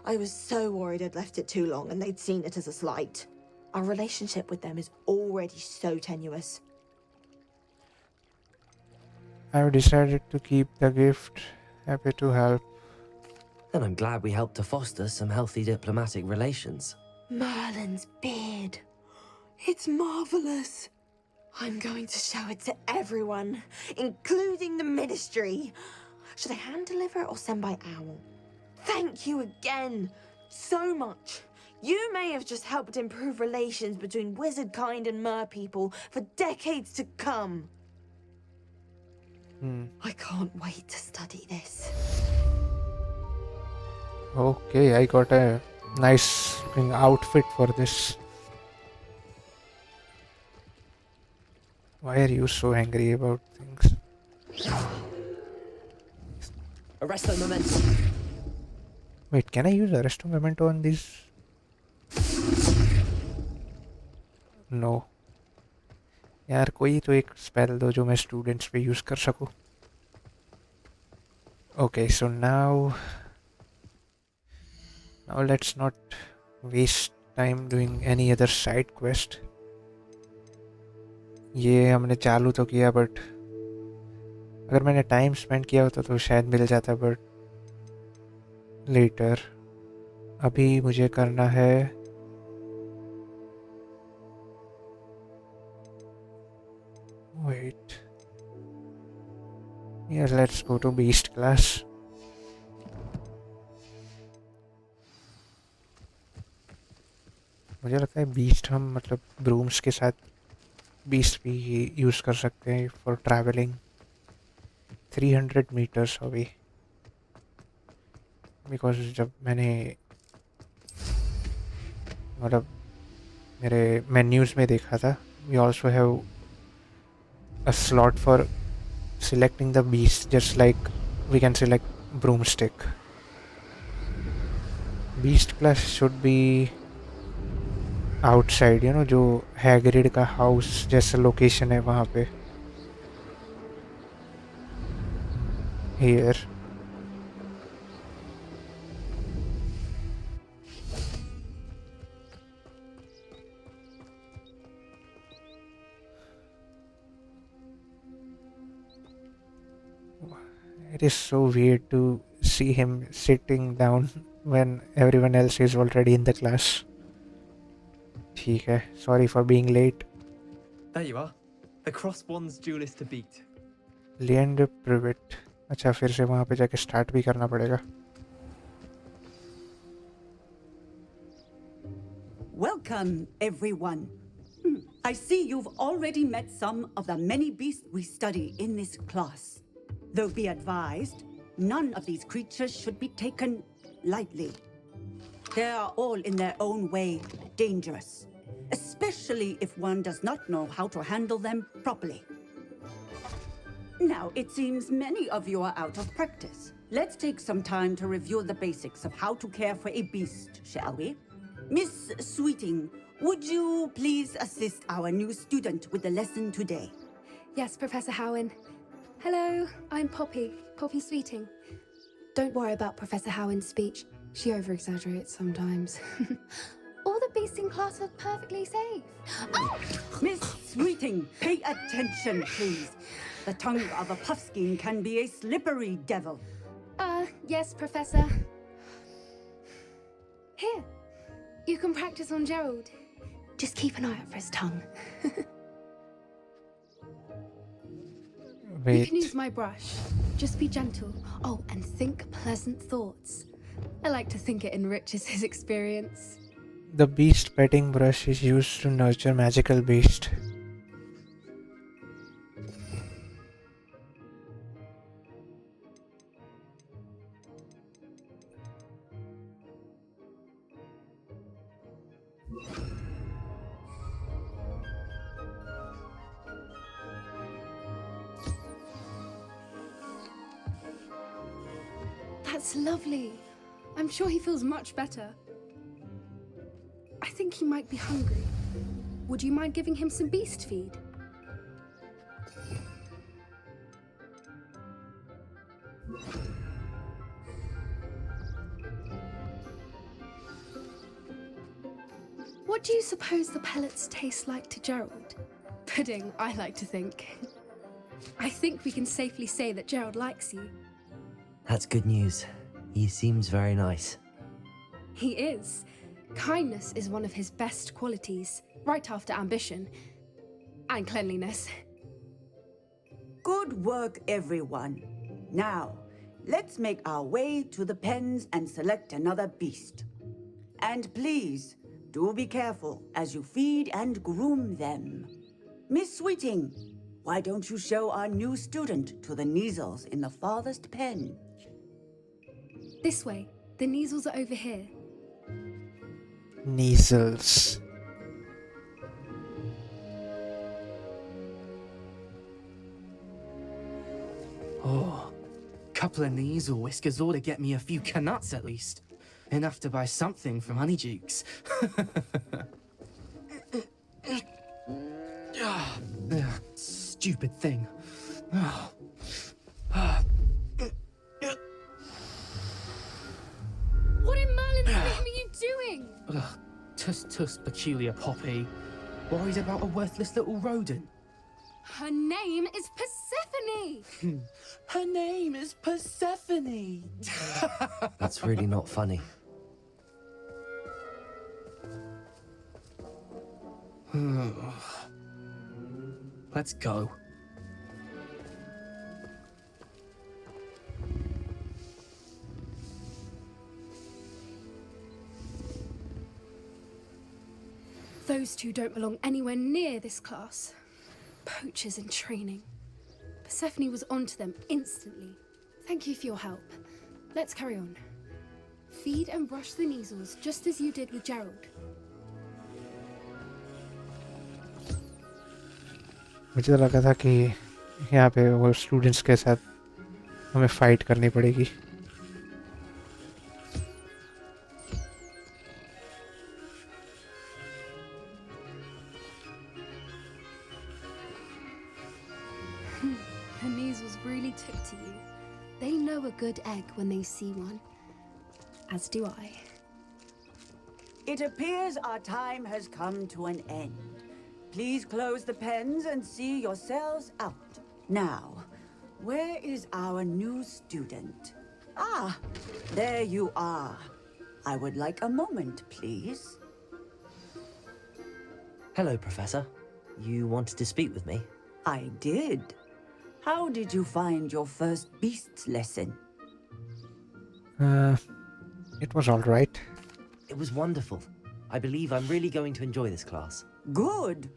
I was so worried I'd left it too long and they'd seen it as a slight. Our relationship with them is already so tenuous. I've decided to keep the gift. Happy to help. And I'm glad we helped to foster some healthy diplomatic relations. Merlin's beard. It's marvelous. I'm going to show it to everyone, including the Ministry. Should I hand deliver it or send by owl? Thank you again so much. You may have just helped improve relations between wizard kind and mer people for decades to come. I can't wait to study this. Okay, I got a nice looking outfit for this. Why are you so angry about things? Arresto momentum. Wait, can I use Arresto Memento on these? No. यार कोई तो एक spell दो जो मैं students पे use कर सकूं. Okay, so now let's not waste time doing any other side quest. ये हमने चालू तो किया बट अगर मैंने टाइम स्पेंड किया होता तो शायद मिल जाता बट लेटर. अभी मुझे करना है wait. Yeah, let's go to beast class. मुझे लगता है बीस्ट हम मतलब ब्रूम्स के साथ बीस्ट भी यूज़ कर सकते हैं for travelling 300 metres away. Because जब मैंने मतलब मेरे मेन्यूज़ में देखा था we also have a slot for selecting the beast just like we can select broomstick. Beast class should be outside, you know, जो हैग्रिड का हाउस जैसा लोकेशन है वहाँ पे. Here. It is so weird to see him sitting down when everyone else is already in the class. ठीक है, sorry for being late. There you are. The cross one's duelist to beat. Leand Privet. अच्छा, फिर से वहाँ पे जाके start भी करना पड़ेगा. Welcome, everyone. I see you've already met some of the many beasts we study in this class. Though be advised, none of these creatures should be taken lightly. They are all in their own way dangerous, especially if one does not know how to handle them properly. Now, it seems many of you are out of practice. Let's take some time to review the basics of how to care for a beast, shall we? Miss Sweeting, would you please assist our new student with the lesson today? Yes, Professor Howen. Hello, I'm Poppy Sweeting. Don't worry about Professor Howen's speech. She over-exaggerates sometimes. All the beasts in class are perfectly safe. Oh! Miss Sweeting, pay attention, please. The tongue of a puffskein can be a slippery devil. Yes, Professor. Here, you can practice on Gerald. Just keep an eye out for his tongue. Wait. You can use my brush. Just be gentle. Oh, and think pleasant thoughts. I like to think it enriches his experience. The beast petting brush is used to nurture magical beast. That's lovely. I'm sure he feels much better. I think he might be hungry. Would you mind giving him some beast feed? What do you suppose the pellets taste like to Gerald? Pudding, I like to think. I think we can safely say that Gerald likes you. That's good news. He seems very nice. He is. Kindness is one of his best qualities, right after ambition. And cleanliness. Good work, everyone. Now, let's make our way to the pens and select another beast. And please, do be careful as you feed and groom them. Miss Sweeting, why don't you show our new student to the Neasels in the farthest pen? This way. The Neasels are over here. Neasels. Oh, couple of knees or whiskers ought to get me a few canuts at least. Enough to buy something from Honeydukes. Stupid thing. What in Merlin's name are you doing? Tuss, peculiar Poppy. Worried about a worthless little rodent. Her name is Persephone! Her name is Persephone! That's really not funny. Let's go. Those two don't belong anywhere near this class. Poachers in training. Persephone was onto them instantly. Thank you for your help. Let's carry on. Feed and brush the Neasels just as you did with Gerald. मुझे तो लगा था कि यहाँ पे वो students के साथ हमें फाइट करनी पड़ेगी. The Neasels really took to you. They know a good egg when they see one. As do I. It appears our time has come to an end. Please close the pens and see yourselves out. Now, Where is our new student? Ah, there you are. I would like a moment, please. Hello, Professor. You wanted to speak with me? I did. How did you find your first beasts lesson? It was alright. It was wonderful. I believe I'm really going to enjoy this class. Good.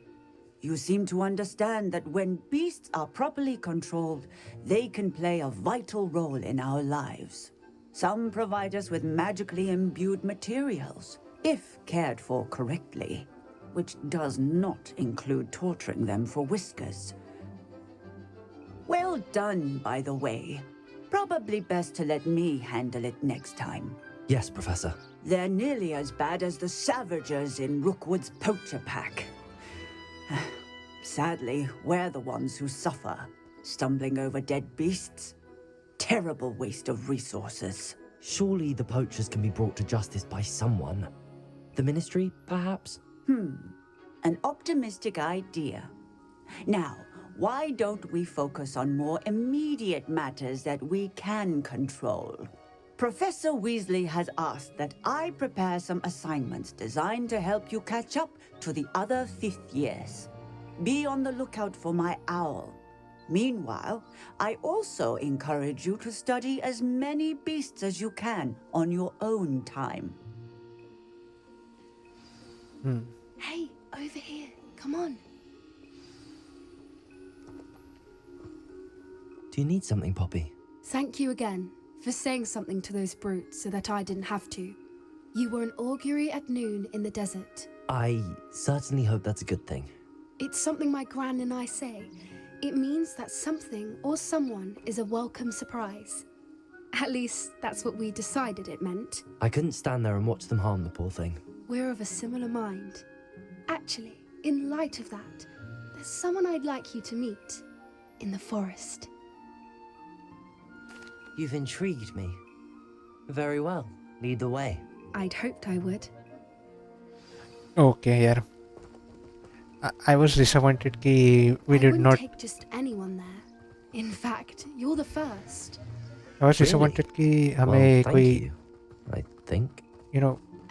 You seem to understand that when beasts are properly controlled, they can play a vital role in our lives. Some provide us with magically imbued materials, if cared for correctly, which does not include torturing them for whiskers. Well done, by the way. Probably best to let me handle it next time. Yes, Professor. They're nearly as bad as the Savagers in Rookwood's poacher pack. Sadly, we're the ones who suffer, stumbling over dead beasts. Terrible waste of resources. Surely the poachers can be brought to justice by someone. The Ministry, perhaps? An optimistic idea. Now, why don't we focus on more immediate matters that we can control? Professor Weasley has asked that I prepare some assignments designed to help you catch up to the other fifth years. Be on the lookout for my owl. Meanwhile, I also encourage you to study as many beasts as you can on your own time. Hey, over here. Come on. Do you need something, Poppy? Thank you again for saying something to those brutes so that I didn't have to. You were an augury at noon in the desert. I certainly hope that's a good thing. It's something my gran and I say. It means that something or someone is a welcome surprise. At least, that's what we decided it meant. I couldn't stand there and watch them harm the poor thing. We're of a similar mind. Actually, in light of that, there's someone I'd like you to meet. In the forest. You've intrigued me. Very well. Lead the way. I'd hoped I would. Okay, यार. I was disappointed कि we did wouldn't not. take just anyone there. In fact, you're the first. I was disappointed कि Well, हमें thank कोई you. I think.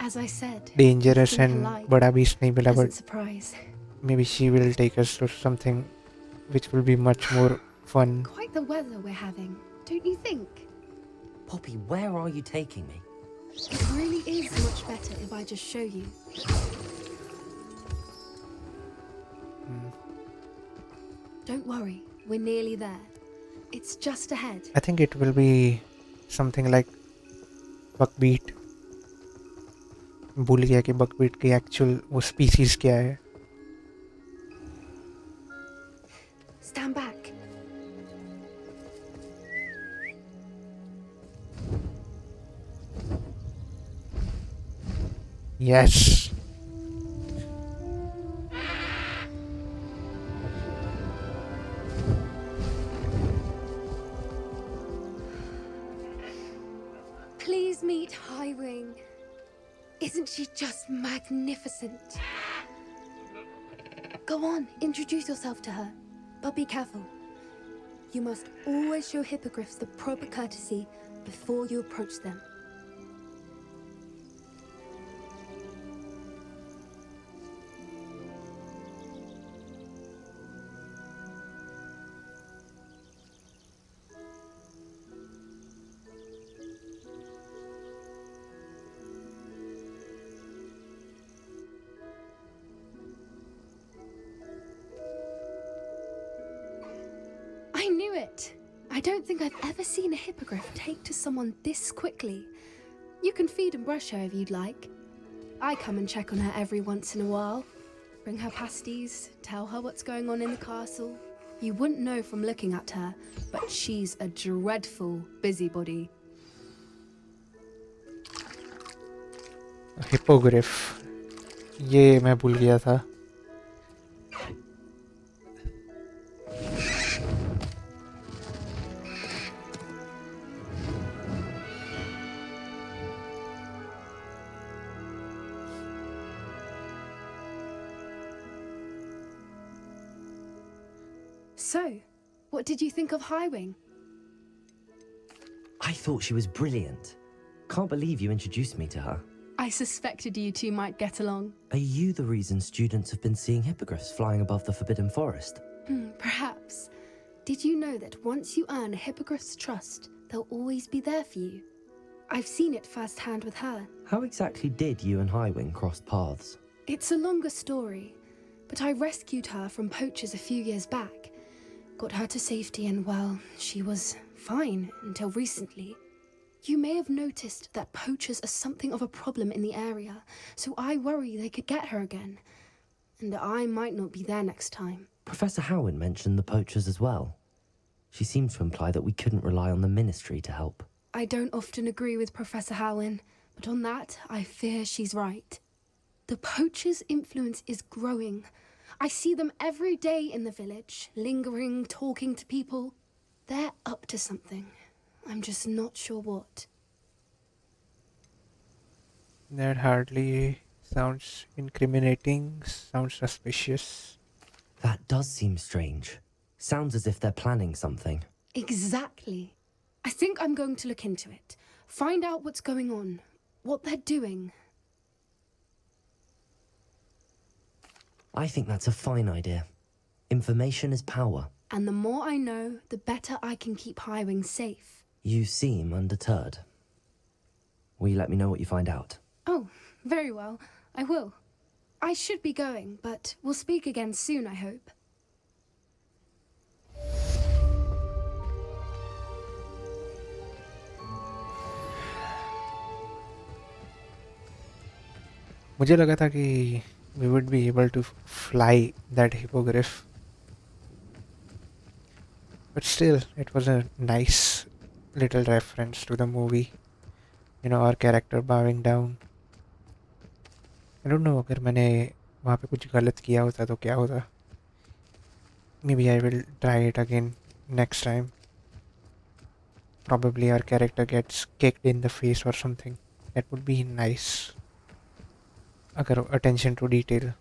As I said, dangerous being and polite बड़ा beast नहीं मिला, doesn't but surprise. maybe she will take us to something which will be much more fun. Quite the weather we're having, don't you think? Poppy, where are you taking me? It really is much better if I just show you. Don't worry, we're nearly there. It's just ahead. I think it will be something like buckbeat. भूल गया कि buckbeat की actual वो species क्या है. Stand back. Yes. Please meet Highwing. Isn't she just magnificent? Go on, introduce yourself to her. But be careful. You must always show hippogriffs the proper courtesy before you approach them. I knew it! I don't think I've ever seen a hippogriff take to someone this quickly. You can feed and brush her if you'd like. I come and check on her every once in a while. Bring her pasties, tell her what's going on in the castle. You wouldn't know from looking at her, but she's a dreadful busybody. Hippogriff. ये मैं भूल गया था. So, What did you think of Highwing? I thought she was brilliant. Can't believe you introduced me to her. I suspected you two might get along. Are you the reason students have been seeing hippogriffs flying above the Forbidden Forest? Perhaps. Did you know that once you earn a hippogriff's trust, they'll always be there for you? I've seen it firsthand with her. How exactly did you and Highwing cross paths? It's a longer story, but I rescued her from poachers a few years back. Got her to safety and, well, she was fine until recently. You may have noticed that poachers are something of a problem in the area, so I worry they could get her again. And I might not be there next time. Professor Howard mentioned the poachers as well. She seemed to imply that we couldn't rely on the Ministry to help. I don't often agree with Professor Howin, but on that, I fear she's right. The poachers' influence is growing. I see them every day in the village, lingering, talking to people. They're up to something. I'm just not sure what. That hardly sounds incriminating, sounds suspicious. That does seem strange. Sounds as if they're planning something. Exactly. I think I'm going to look into it. Find out what's going on, what they're doing. I think that's a fine idea. Information is power. And the more I know, the better I can keep Highwing safe. You seem undeterred. Will you let me know what you find out? Oh, very well. I will. I should be going, but we'll speak again soon, I hope. मुझे लगा था कि we would be able to fly that hippogriff. But still, it was a nice little reference to the movie. You know, our character bowing down. I don't know, अगर मैंने वहाँ पे कुछ गलत किया होता तो क्या होता. Maybe I will try it again next time. Probably our character gets kicked in the face or something. That would be nice. अगर attention to detail.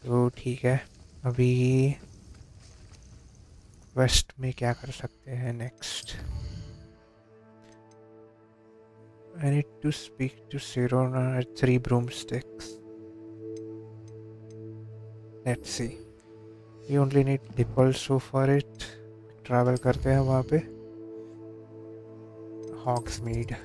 तो ठीक है. अभी वेस्ट में क्या कर सकते हैं next? I need to speak to Sirona at 3 Broomsticks. Let's see. We only need Dipolso for it. Travel करते हैं वहाँ पे. Hogsmeade.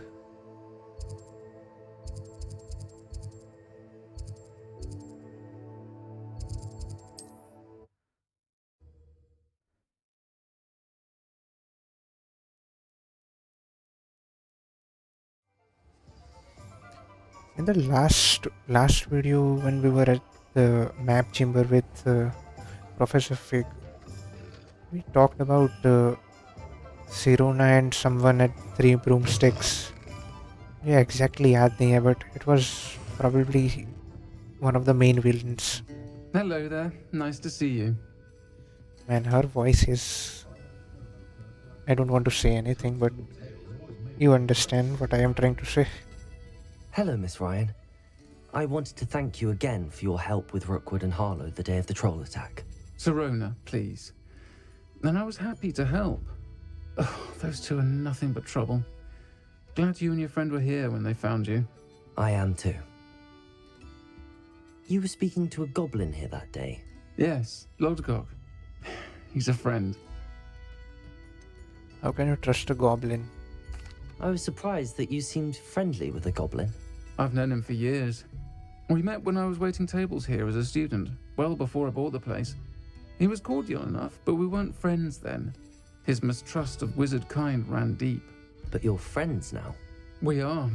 In the last video, when we were at the map chamber with Professor Fig, we talked about Sirona and someone at 3 Broomsticks. Yeah, exactly याद नहीं है, but it was probably one of the main villains. Hello there, nice to see you. Man, her voice is... I don't want to say anything, but you understand what I am trying to say. Hello, Miss Ryan. I wanted to thank you again for your help with Rookwood and Harlow the day of the troll attack. Sirona, please. And I was happy to help. Oh, those two are nothing but trouble. Glad you and your friend were here when they found you. I am too. You were speaking to a goblin here that day. Yes, Lodgok. He's a friend. How can you trust a goblin? I was surprised that you seemed friendly with a goblin. I've known him for years. We met when I was waiting tables here as a student, well before I bought the place. He was cordial enough, but we weren't friends then. His mistrust of wizard kind ran deep. But you're friends now? We are.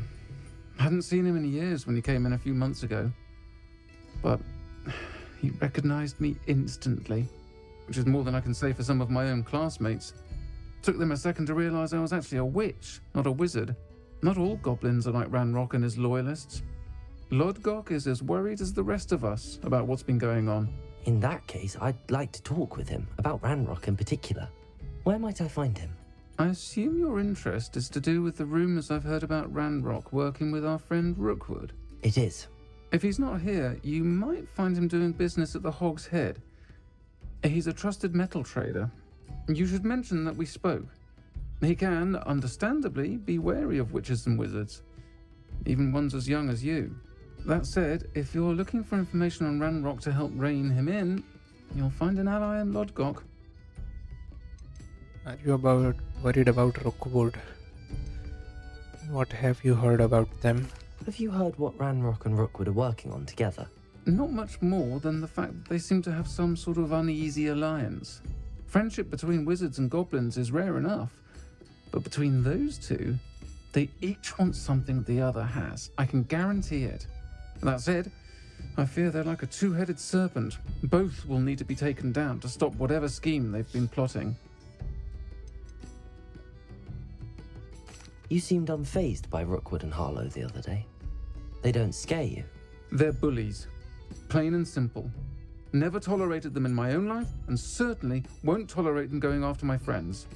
Hadn't seen him in years when he came in a few months ago. But he recognized me instantly, which is more than I can say for some of my own classmates. Took them a second to realize I was actually a witch, not a wizard. Not all goblins are like Ranrok and his loyalists. Lodgok is as worried as the rest of us about what's been going on. In that case, I'd like to talk with him, about Ranrok in particular. Where might I find him? I assume your interest is to do with the rumors I've heard about Ranrok working with our friend Rookwood. It is. If he's not here, you might find him doing business at the Hog's Head. He's a trusted metal trader. You should mention that we spoke. He can, understandably, be wary of witches and wizards, even ones as young as you. That said, if you're looking for information on Ranrok to help rein him in, you'll find an ally in Lodgok. Are you worried about Rookwood? What have you heard about them? Have you heard what Ranrok and Rookwood are working on together? Not much more than the fact that they seem to have some sort of uneasy alliance. Friendship between wizards and goblins is rare enough, but between those two, they each want something the other has. I can guarantee it. That said, I fear they're like a two-headed serpent. Both will need to be taken down to stop whatever scheme they've been plotting. You seemed unfazed by Rookwood and Harlow the other day. They don't scare you. They're bullies. Plain and simple. Never tolerated them in my own life, and certainly won't tolerate them going after my friends.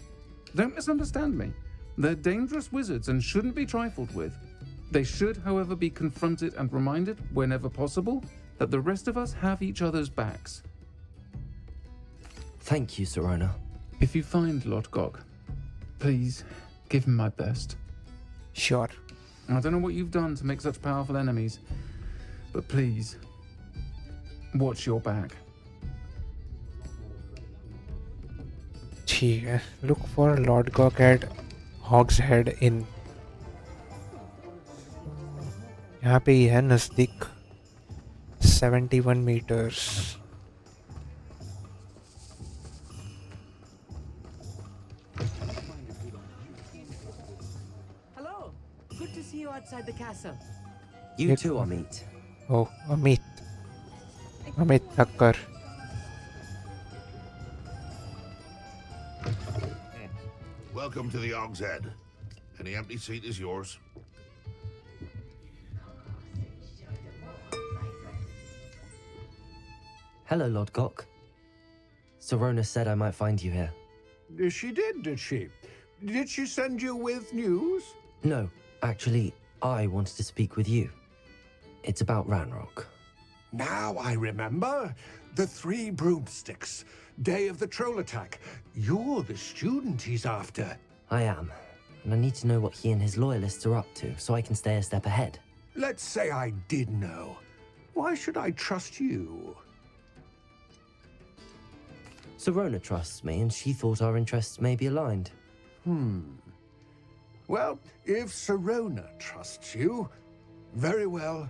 Don't misunderstand me. They're dangerous wizards and shouldn't be trifled with. They should, however, be confronted and reminded, whenever possible, that the rest of us have each other's backs. Thank you, Sirona. If you find Lodgok, please give him my best. Sure. I don't know what you've done to make such powerful enemies, but please, watch your back. ठीक है. Look for Lodgok at Hogshead Inn. यहाँ पे ही है नज़दीक. 71 meters. Hello. Good to see you outside the castle. You too, Amit. Oh, Amit Thakkar. Welcome to the Hogshead. Any empty seat is yours. Hello, Lodgok. Sirona said I might find you here. She did she? Did she send you with news? No, actually, I wanted to speak with you. It's about Ranrok. Now I remember. The 3 broomsticks. Day of the troll attack. You're the student he's after. I am, and I need to know what he and his loyalists are up to so I can stay a step ahead. Let's say I did know. Why should I trust you? Sirona trusts me, and she thought our interests may be aligned. Well, if Sirona trusts you, very well.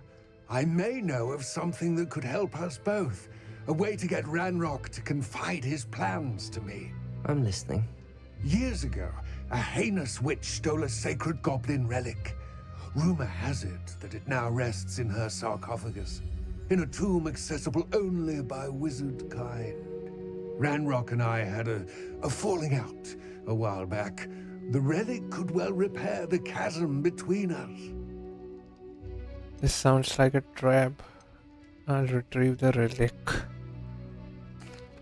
I may know of something that could help us both. A way to get Ranrok to confide his plans to me. I'm listening. Years ago, a heinous witch stole a sacred goblin relic. Rumor has it that it now rests in her sarcophagus, in a tomb accessible only by wizard kind. Ranrok and I had a falling out a while back. The relic could well repair the chasm between us. This sounds like a trap. I'll retrieve the relic.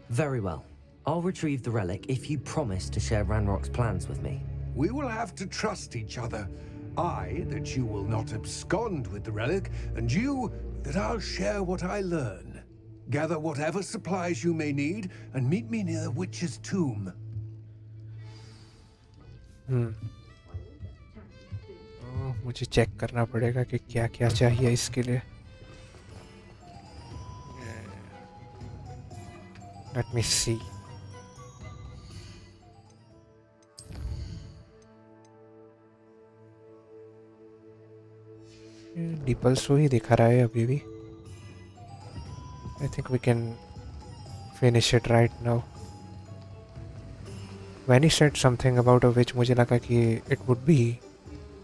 Very well. I'll retrieve the relic if you promise to share Ranrock's plans with me. We will have to trust each other. I, that you will not abscond with the relic, and you, that I'll share what I learn. Gather whatever supplies you may need, and meet me near the witch's tomb. मुझे check करना पड़ेगा कि क्या क्या चाहिए इसके लिए. Let me see. डिपल्सो ही दिखा रहा है अभी भी. I think we can finish it right now. When he said something about a witch, मुझे लगा कि it would be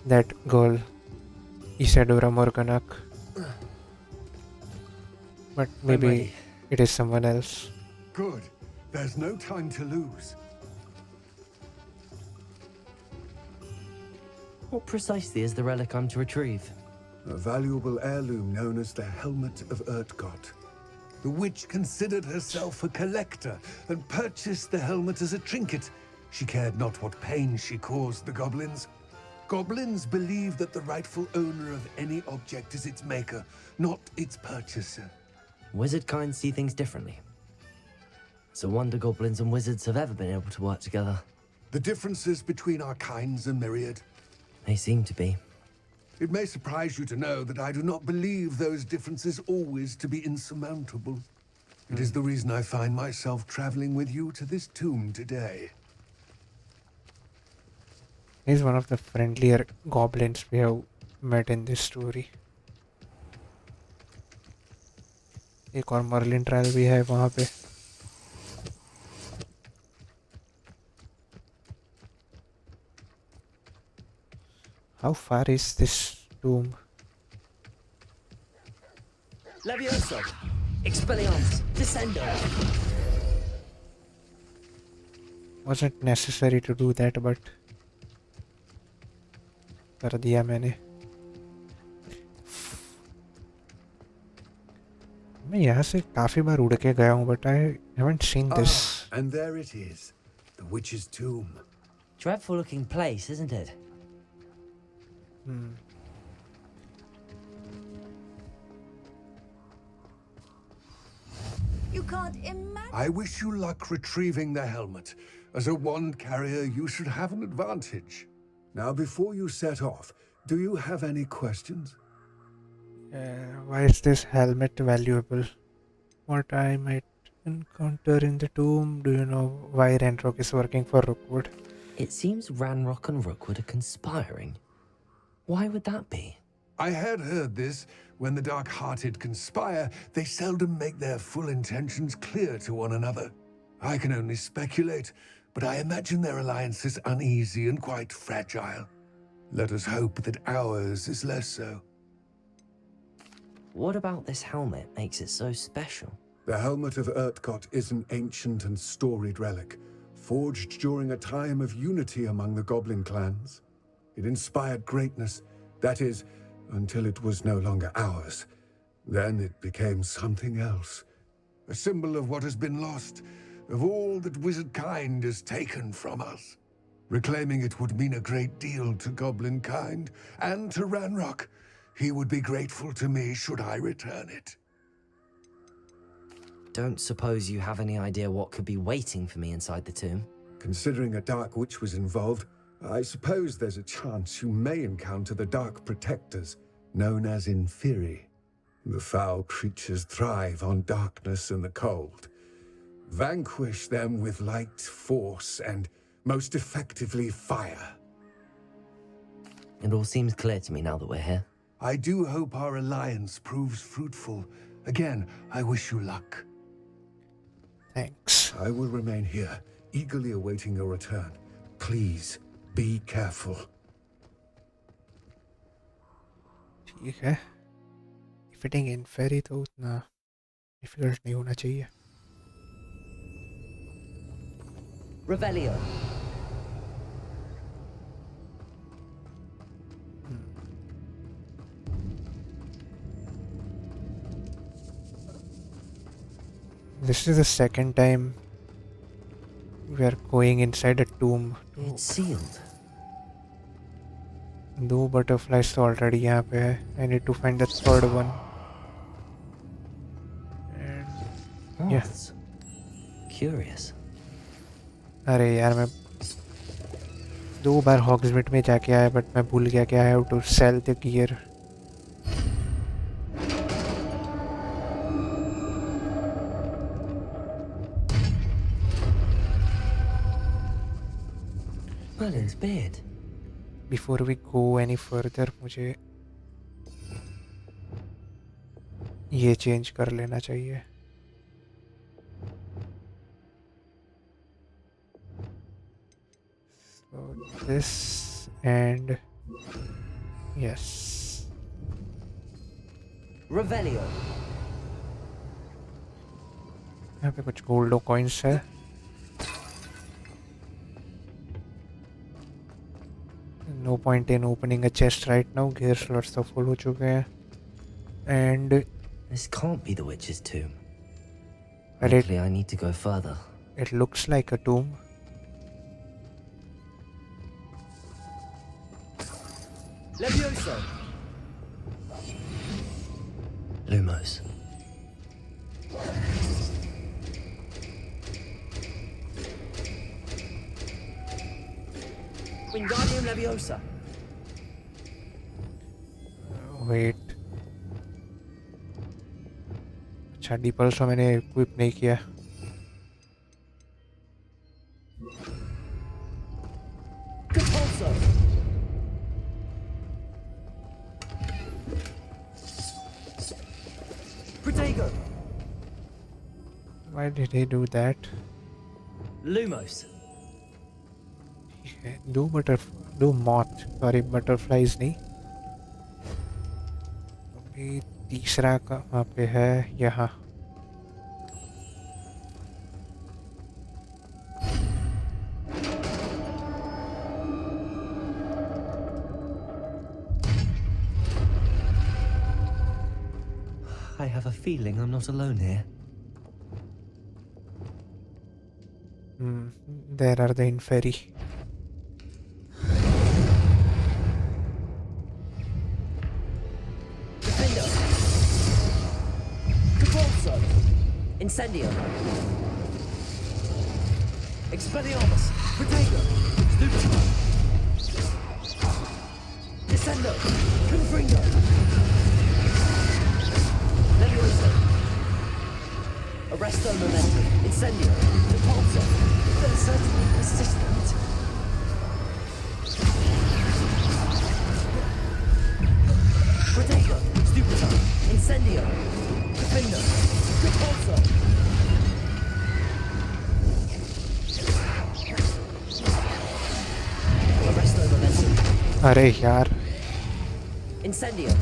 that girl, Isadora Morganak. But maybe it is someone else. Good. There's no time to lose. What precisely is the relic I'm to retrieve? A valuable heirloom known as the Helmet of Urtkot. The witch considered herself a collector and purchased the helmet as a trinket. She cared not what pain she caused the goblins. Goblins believe that the rightful owner of any object is its maker, not its purchaser. Wizard kind see things differently. It's a wonder goblins and wizards have ever been able to work together. The differences between our kinds are myriad. They seem to be. It may surprise you to know that I do not believe those differences always to be insurmountable. It is the reason I find myself traveling with you to this tomb today. He's one of the friendlier goblins we have met in this story. एक और Merlin trial भी है वहाँ पे. How far is this tomb? Levioso! Expelliarmus! Descendo! Wasn't necessary to do that, but कर दिया मैंने. मैं यहाँ से काफी बार उड़ के गया हूँ, but I haven't seen this. And there it is, the witch's tomb. Dreadful looking place, isn't it? You can't imagine. I wish you luck retrieving the helmet. As a wand carrier, you should have an advantage. Now, before you set off, do you have any questions? Why is this helmet valuable? What I might encounter in the tomb? Do you know why Ranrok is working for Rookwood? It seems Ranrok and Rookwood are conspiring. Why would that be? I had heard this. When the dark-hearted conspire, they seldom make their full intentions clear to one another. I can only speculate, but I imagine their alliance is uneasy and quite fragile. Let us hope that ours is less so. What about this helmet makes it so special? The helmet of Urtkot is an ancient and storied relic, forged during a time of unity among the goblin clans. It inspired greatness, that is, until it was no longer ours. Then it became something else. A symbol of what has been lost, of all that wizard kind is taken from us. Reclaiming it would mean a great deal to goblin kind, and to Ranrok. He would be grateful to me should I return it. Don't suppose you have any idea what could be waiting for me inside the tomb? Considering a dark witch was involved, I suppose there's a chance you may encounter the dark protectors, known as Inferi. The foul creatures thrive on darkness and the cold. Vanquish them with light, force, and most effectively fire. It all seems clear to me now that we're here. I do hope our alliance proves fruitful. Again, I wish you luck. Thanks. I will remain here, eagerly awaiting your return. Please, be careful. ठीक है. Fitting in ferry तो उतना difficult नहीं होना चाहिए. Revelio. This is the second time we are going inside a tomb. It's sealed. दो butterflies तो already यहाँ पे है. I need to find the third one. And yeah. Curious. अरे यार मैं 2 बार Hogsmeade में जाके आया, but मैं भूल गया कि I have to sell the gear. Merlin's beard. Before we go any further, मुझे ये चेंज कर लेना चाहिए. So this and yes. Revelio. यहाँ पे कुछ गोल्ड कॉइन्स है. No point in opening a chest right now. Gear slots तो full हो चुके हैं. And this can't be the witch's tomb. But I need to go further. It looks like a tomb. Levioso. Lumos. Wingardium Leviosa. Wait, अच्छा डिपल्स मैंने equip नहीं किया। Compulso. Protego. Why did he do that? Lumos. do moth, sorry butterflies नहीं। अभी तीसरा कहाँ पे है? यहाँ। I have a feeling I'm not alone here. There are the inferi. Defendo. Compulso. Incendio. Expelliarmus. Protego. Stupefy. Descendo. Confringo. Levioso. Arresto Momentum. Incendio. Depulso. They're certainly persistent. Protego. Stupefy. Incendio. Defendo. Depulso. Arresto Momentum. अरे यार, Incendio.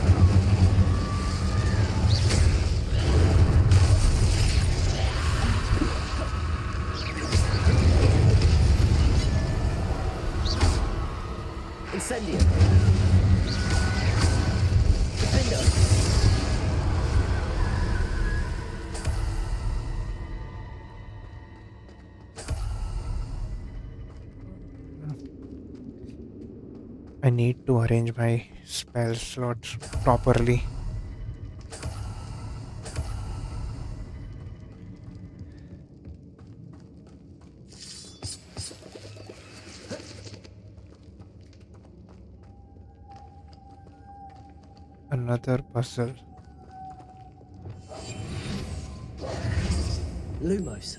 Incendio. Defendo. I need to arrange my spell slots properly. Another puzzle. Lumos.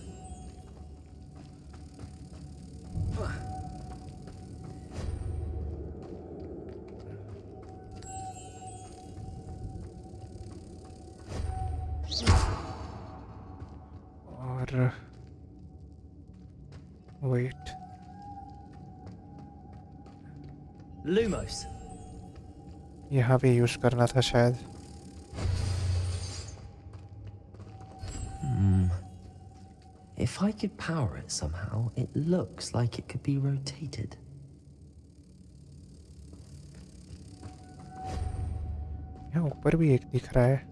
और wait, Lumos. यहाँ पे use करना था शायद। If I could power it somehow, it looks like it could be rotated. यहाँ ऊपर भी एक दिख रहा है।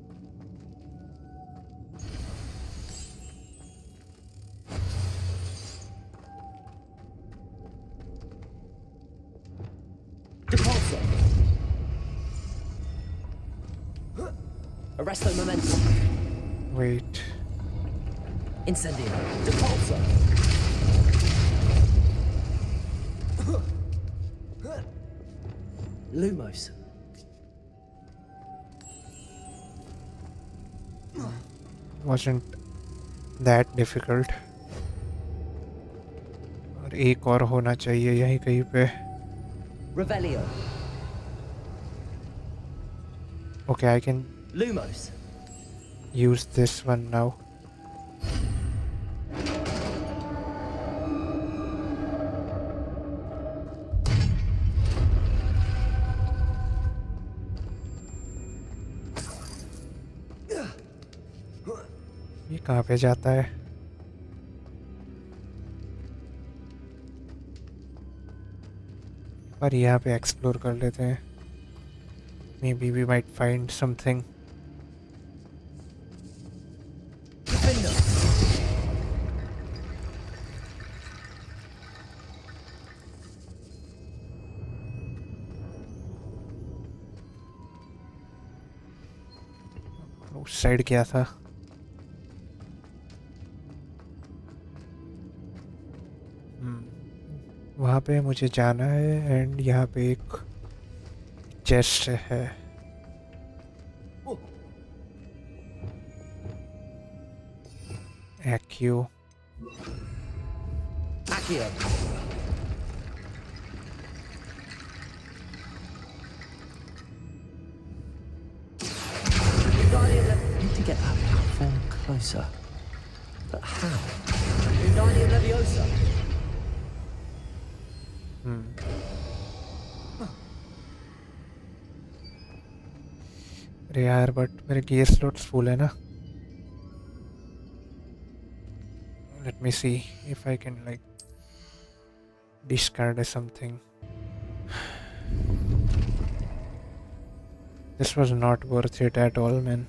Depulso. Arresto Momentum. Wait, Incendio. Depulso. Lumos. wasn't that difficult. और एक और होना चाहिए यहीं कहीं पे। Revelio. Okay, I can Lumos. use this one now. ये कहाँ पे जाता है? पर यहाँ पे एक्सप्लोर कर लेते हैं। Maybe we might find something. Defendo. उस साइड क्या था? वहाँ पे मुझे जाना है एंड यहाँ पे एक चेस्ट है। एक्यू Accio. Need to get that platform closer. But how? Wingardium Leviosa. अरे यार बट मेरे गियर स्लॉट्स फुल है ना। Let me see if I can like discard something. This was not worth it at all, man.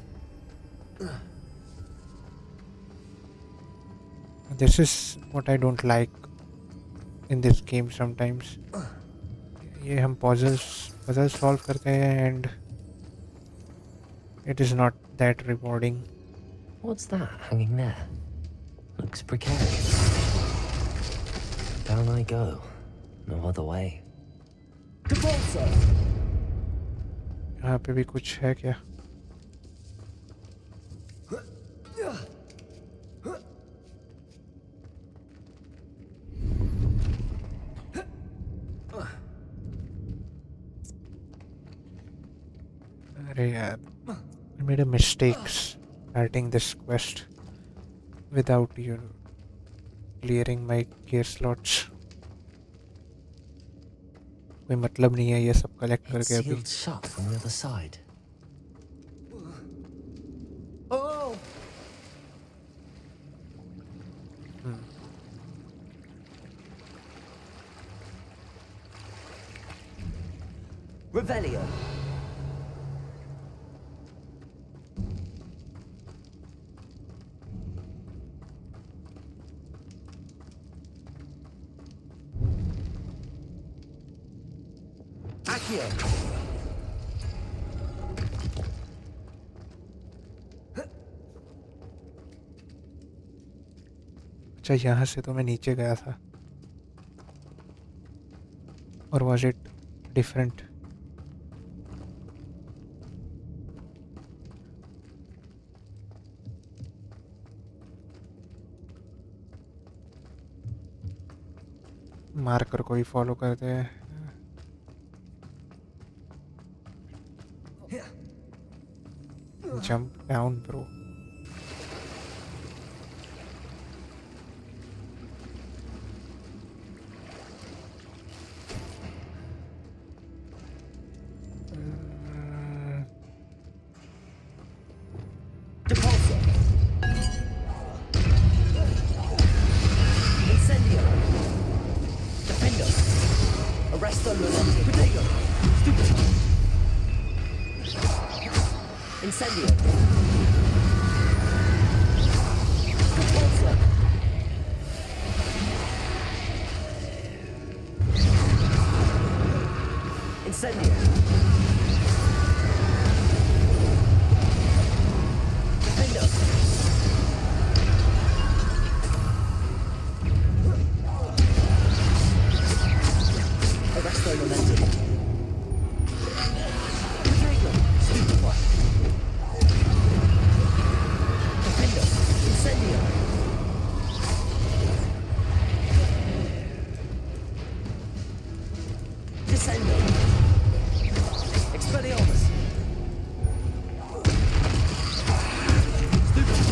This is what I don't like in this game sometimes. ये हम puzzles solve करते हैं and it is not that rewarding. What's that hanging there? Looks precarious. Down I go. No other way. यहाँ पे भी कुछ है क्या? अरे यार, I made a mistake starting this quest without clearing my gear slots. कोई मतलब नहीं है ये सब कलेक्ट करके अभी। Sealed shut from the other side. Oh! Revelio. Accio. अच्छा यहाँ से तो मैं नीचे गया था। और was it different? मार्कर को ही फॉलो करते हैं। Jump down, bro. Depulso. Incendio. Defendo. Arresto Lolente. Protego. Stupid. Incendio. Depulso. Incendio. Defendo. Arresto Lolente. Protego. Stupefy. Defendo. Incendio. Descendo. Expelliarmus. Stupefy.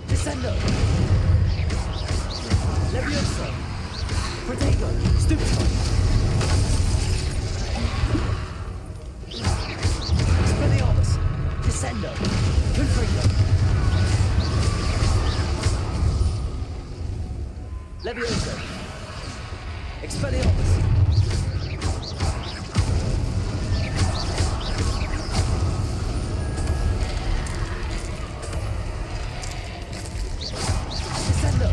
Descendo. Levioso. Protego. Stupefy. Expelliarmus. Descendo. Confringo. Levioso. Expelliarmus. Descendo.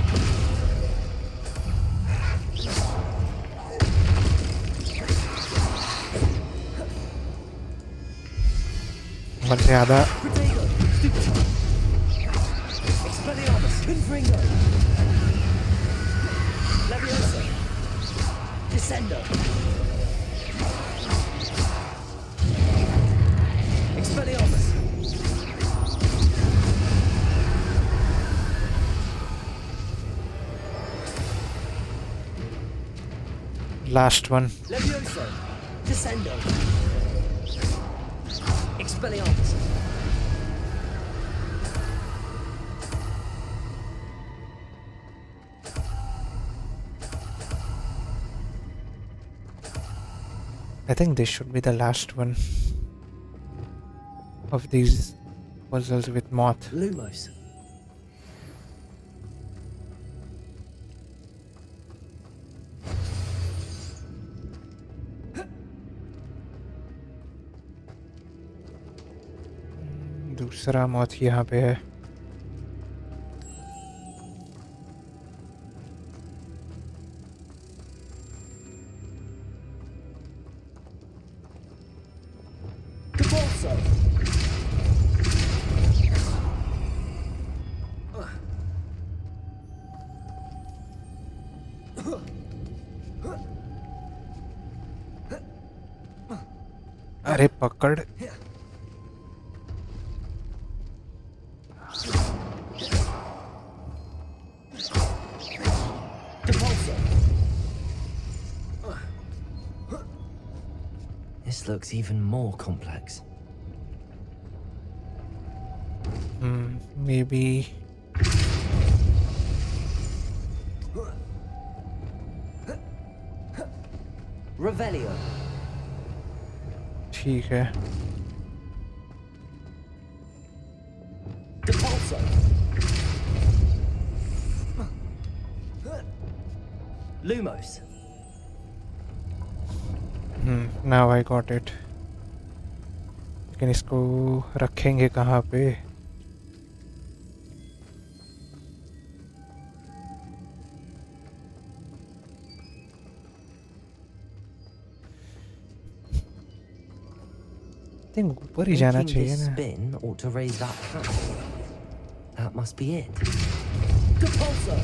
मन से आधा Protego. Stupefy. Expelliarmus. Fringo. Leviosa. Descendo. Expelliarmus. Last one. Levioso. Descendo. Expelliarmus. I think this should be the last one of these puzzles with moth. Lumos. दूसरा मौत यहाँ पे है. Capolso. अरे पकड़. This looks even more complex. Maybe. Revelio. ठीक है. Capolso. Lumos. Now I got it. लेकिन इसको रखेंगे कहाँ पे? I think ऊपर ही जाना Making चाहिए this ना. spin ought to raise that hat. That must be it. Capolso.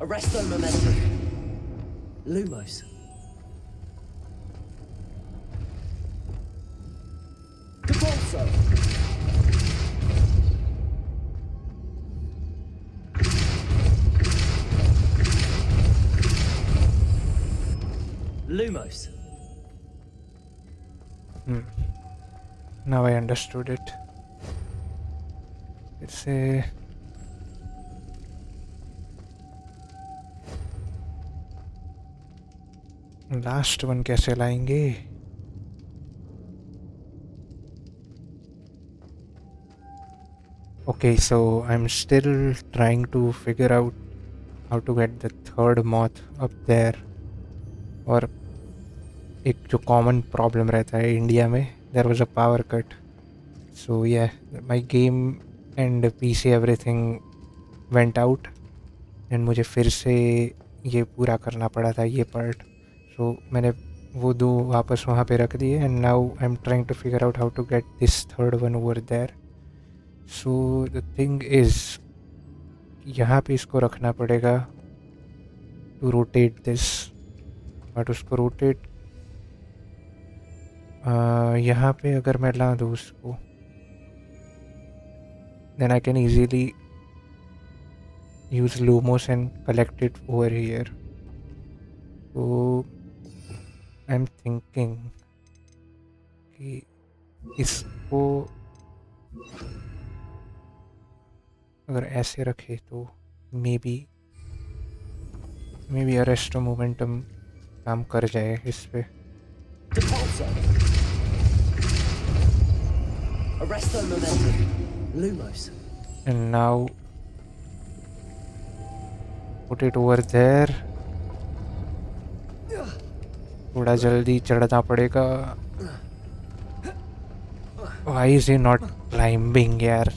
Arresto momentum. Lumos. Capolso. Lumos. Now I understood it. It's a last one कैसे लाएंगे? Okay, so I'm still trying to figure out how to get the third moth up there. और एक जो common problem रहता है India में, there was a power cut. So yeah, my game and PC everything went out and मुझे फिर से ये पूरा करना पड़ा था ये part. So मैंने वो दो वापस वहाँ पे रख दिए and now I'm trying to figure out how to get this third one over there. So the thing is यहाँ पे इसको रखना पड़ेगा to rotate this. बट उसको रोटेट यहाँ पे अगर मैं ला दूँ उसको then I can easily use Lumos and collect it over here. So I'm thinking कि इसको अगर ऐसे रखे तो maybe arresto momentum काम कर जाए इस पे. Arresto momentum. Lumos. And now put it over there. थोड़ा जल्दी चढ़ना पड़ेगा. Why is he not climbing यार?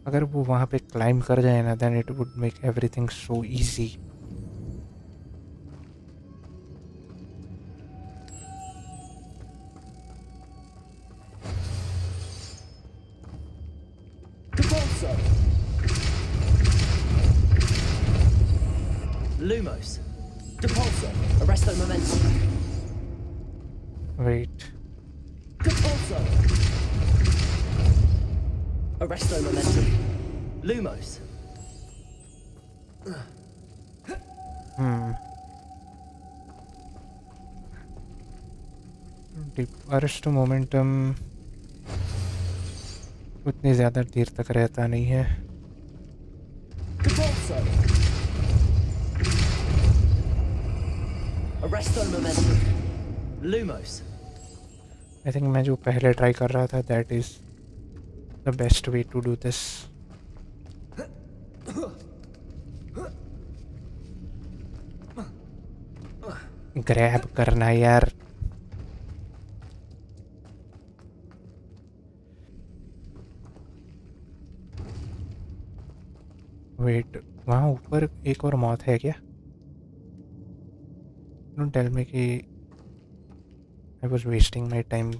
अगर वो वहाँ पे क्लाइंब कर जाए ना then it would make everything so easy. Depulso. Arresto momentum. Wait. Depulso. Arresto momentum. Lumos. Arrest momentum उतनी ज़्यादा देर तक रहता नहीं है. Depulso. Arresto momentum. Lumos. I think मैं जो पहले ट्राई कर रहा था that is the best way to do this. Grab करना यार. वेट, वहाँ ऊपर एक और मौत है क्या? Don't tell me कि I was wasting my time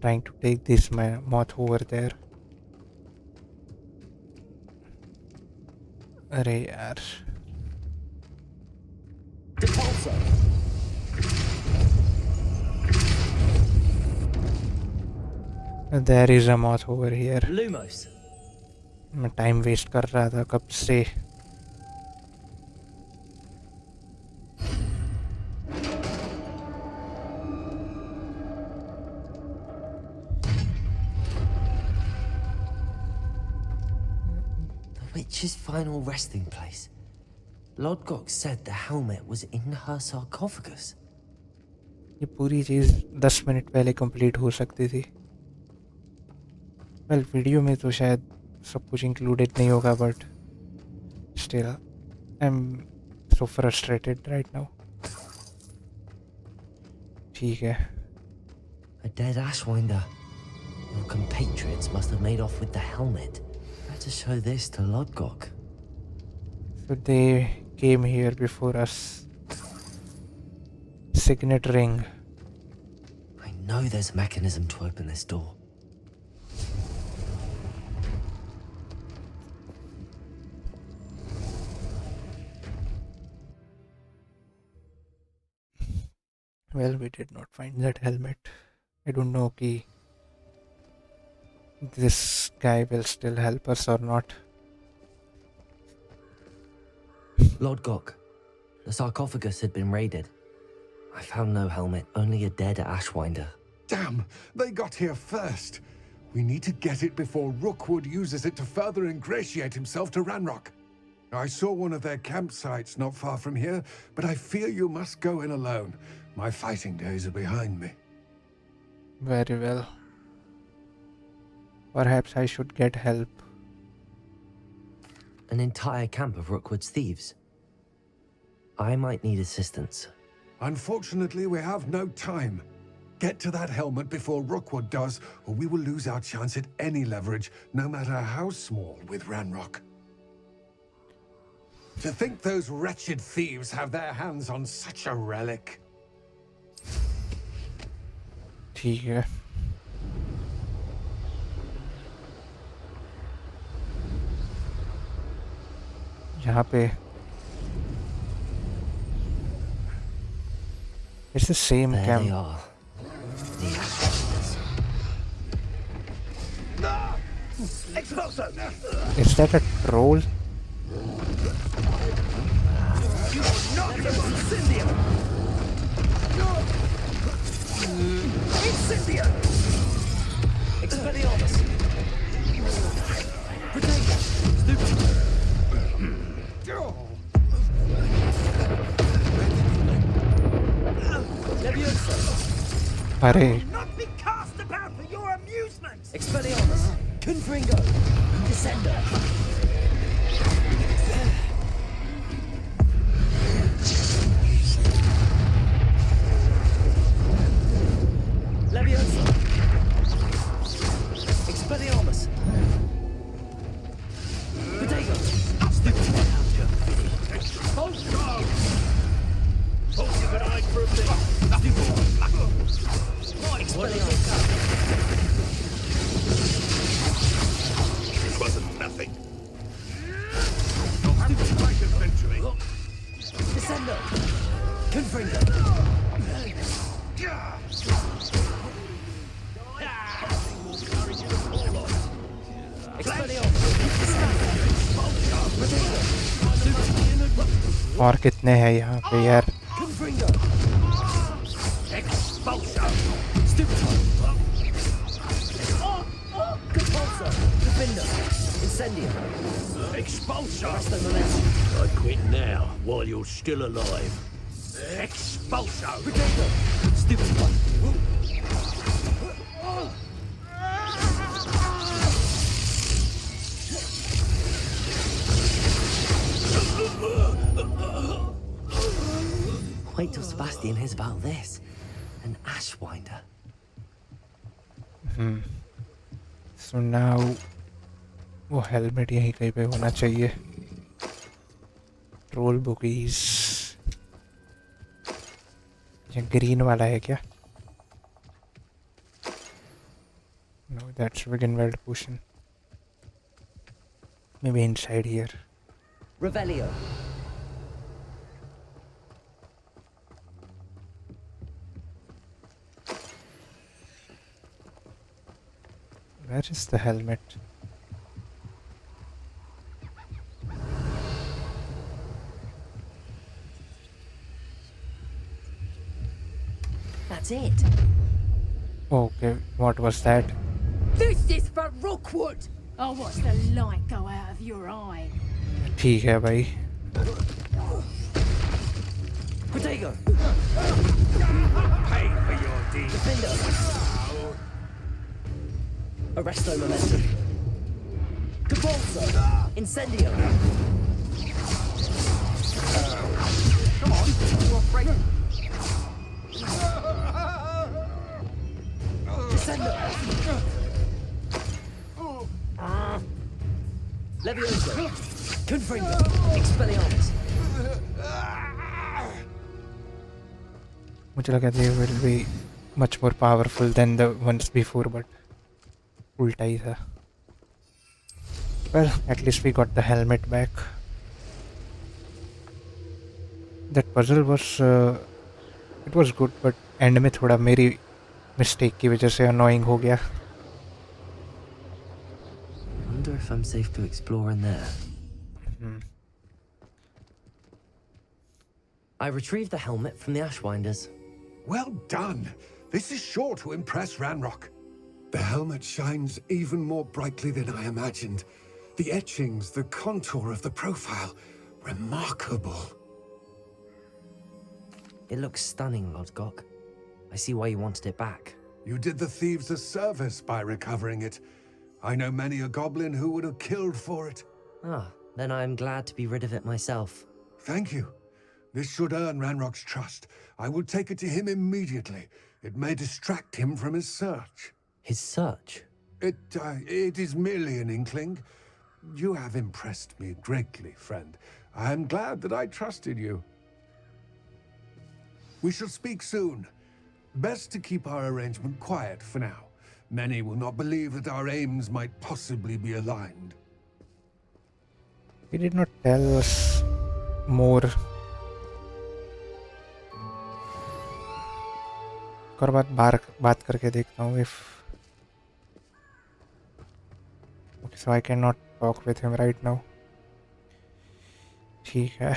trying to take this moth over there. अरे यार. Depulso. There is a moth over here. Lumos. मैं टाइम वेस्ट कर रहा था कब से. The witch's final resting place. Lodgok said the helmet was in her sarcophagus. ये पूरी चीज़ 10 मिनट पहले कंप्लीट हो सकती थी. वेल, वीडियो में तो शायद सब कुछ इंक्लूडेड नहीं होगा, but still I am so frustrated right now. ठीक है. A dead Ashwinder. Your compatriots must have made off with the helmet. Better show this to Lodgok. So they came here before us. Signet ring. I know there's a mechanism to open this door. Well, we did not find that helmet. I don't know कि this guy will still help us or not. Lodgok, the sarcophagus had been raided. I found no helmet, only a dead Ashwinder. Damn, they got here first. We need to get it before Rookwood uses it to further ingratiate himself to Ranrok. I saw one of their campsites not far from here, but I fear you must go in alone. My fighting days are behind me. Very well. Perhaps I should get help. An entire camp of Rookwood's thieves. I might need assistance. Unfortunately, we have no time. Get to that helmet before Rookwood does, or we will lose our chance at any leverage, no matter how small, with Ranrok. To think those wretched thieves have their hands on such a relic. ठीक है. यहाँ पे it's the same There camp. they are. The Ashwinders. Is that a troll? Expelliarmus. Protego. Leviosa. अरे Not be cast about for your amusement! Expelliarmus. Confringo. Descender. Leviosa. Expelliarmus. Protego. It wasn't nothing. Descendo! Confringo! और कितने हैं यहाँ पे यार? I quit now while you're still alive. Expulso! Stupid one. Wait till Sebastian hears about this. An ashwinder. So now वो helmet यहीं कहीं पे होना चाहिए. Role bookies. ये ग्रीन वाला है क्या? No, that's Wiggenweld potion. Maybe inside here. Revelio. Where is the helmet? That's it. Okay, what was that? This is for Rookwood! I'll watch the light go out of your eye. ठीक है भाई. Protego. Pay for your deed. Defender. Arresto momentum. Capolso. Incendio. Come on, you're afraid. Descendo. Levioso. Confringo. Expelliarmus. मुझे लगा they will be much more powerful than the ones before, but उल्टा ही था. Well, at least we got the helmet back. That puzzle was it was good, but end में थोड़ा मेरी mistake की वजह से annoying हो गया. Wonder if I'm safe to explore in there. I retrieved the helmet from the Ashwinders. Well done. This is sure to impress Ranrok. The helmet shines even more brightly than I imagined. The etchings, the contour of the profile, remarkable. It looks stunning, Lodgok. I see why you wanted it back. You did the thieves a service by recovering it. I know many a goblin who would have killed for it. Ah, then I'm glad to be rid of it myself. Thank you. This should earn Ranrock's trust. I will take it to him immediately. It may distract him from his search. His search? It is merely an inkling. You have impressed me greatly, friend. I am glad that I trusted you. We shall speak soon. Best to keep our arrangement quiet for now. Many will not believe that our aims might possibly be aligned. He did not tell us more. एक और बात करके देखता हूँ if okay, so I cannot talk with him right now. ठीक है.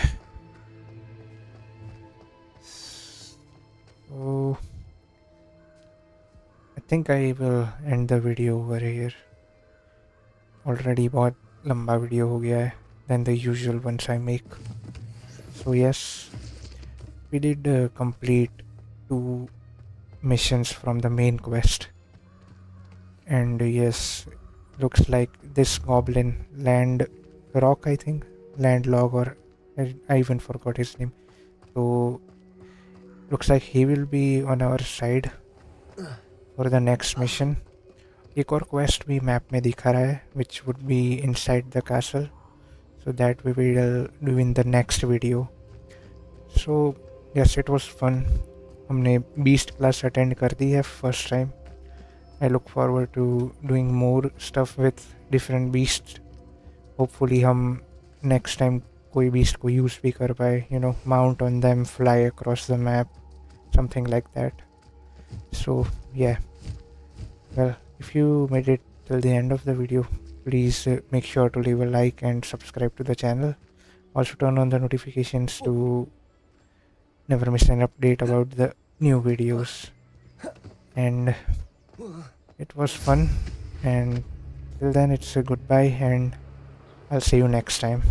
So I think I will end the video over here. Already बहुत लंबा वीडियो हो गया है than the usual ones I make. So yes, we did complete 2 missions from the main quest, and yes, looks like this goblin Landrock, I think Landlog, or I even forgot his name. So looks like he will be on our side for the next mission. एक और quest भी map में दिखा रहा है, which would be inside the castle, so that we will do in the next video. So yes, it was fun. हमने beast class attend कर दी है first time. I look forward to doing more stuff with different beasts. Hopefully हम next time कोई beast को use भी कर पाए, you know, mount on them, fly across the map, something like that. So yeah, well, if you made it till the end of the video, please make sure to leave a like and subscribe to the channel. Also turn on the notifications to never miss an update about the new videos. And it was fun, and till then it's a goodbye, and I'll see you next time.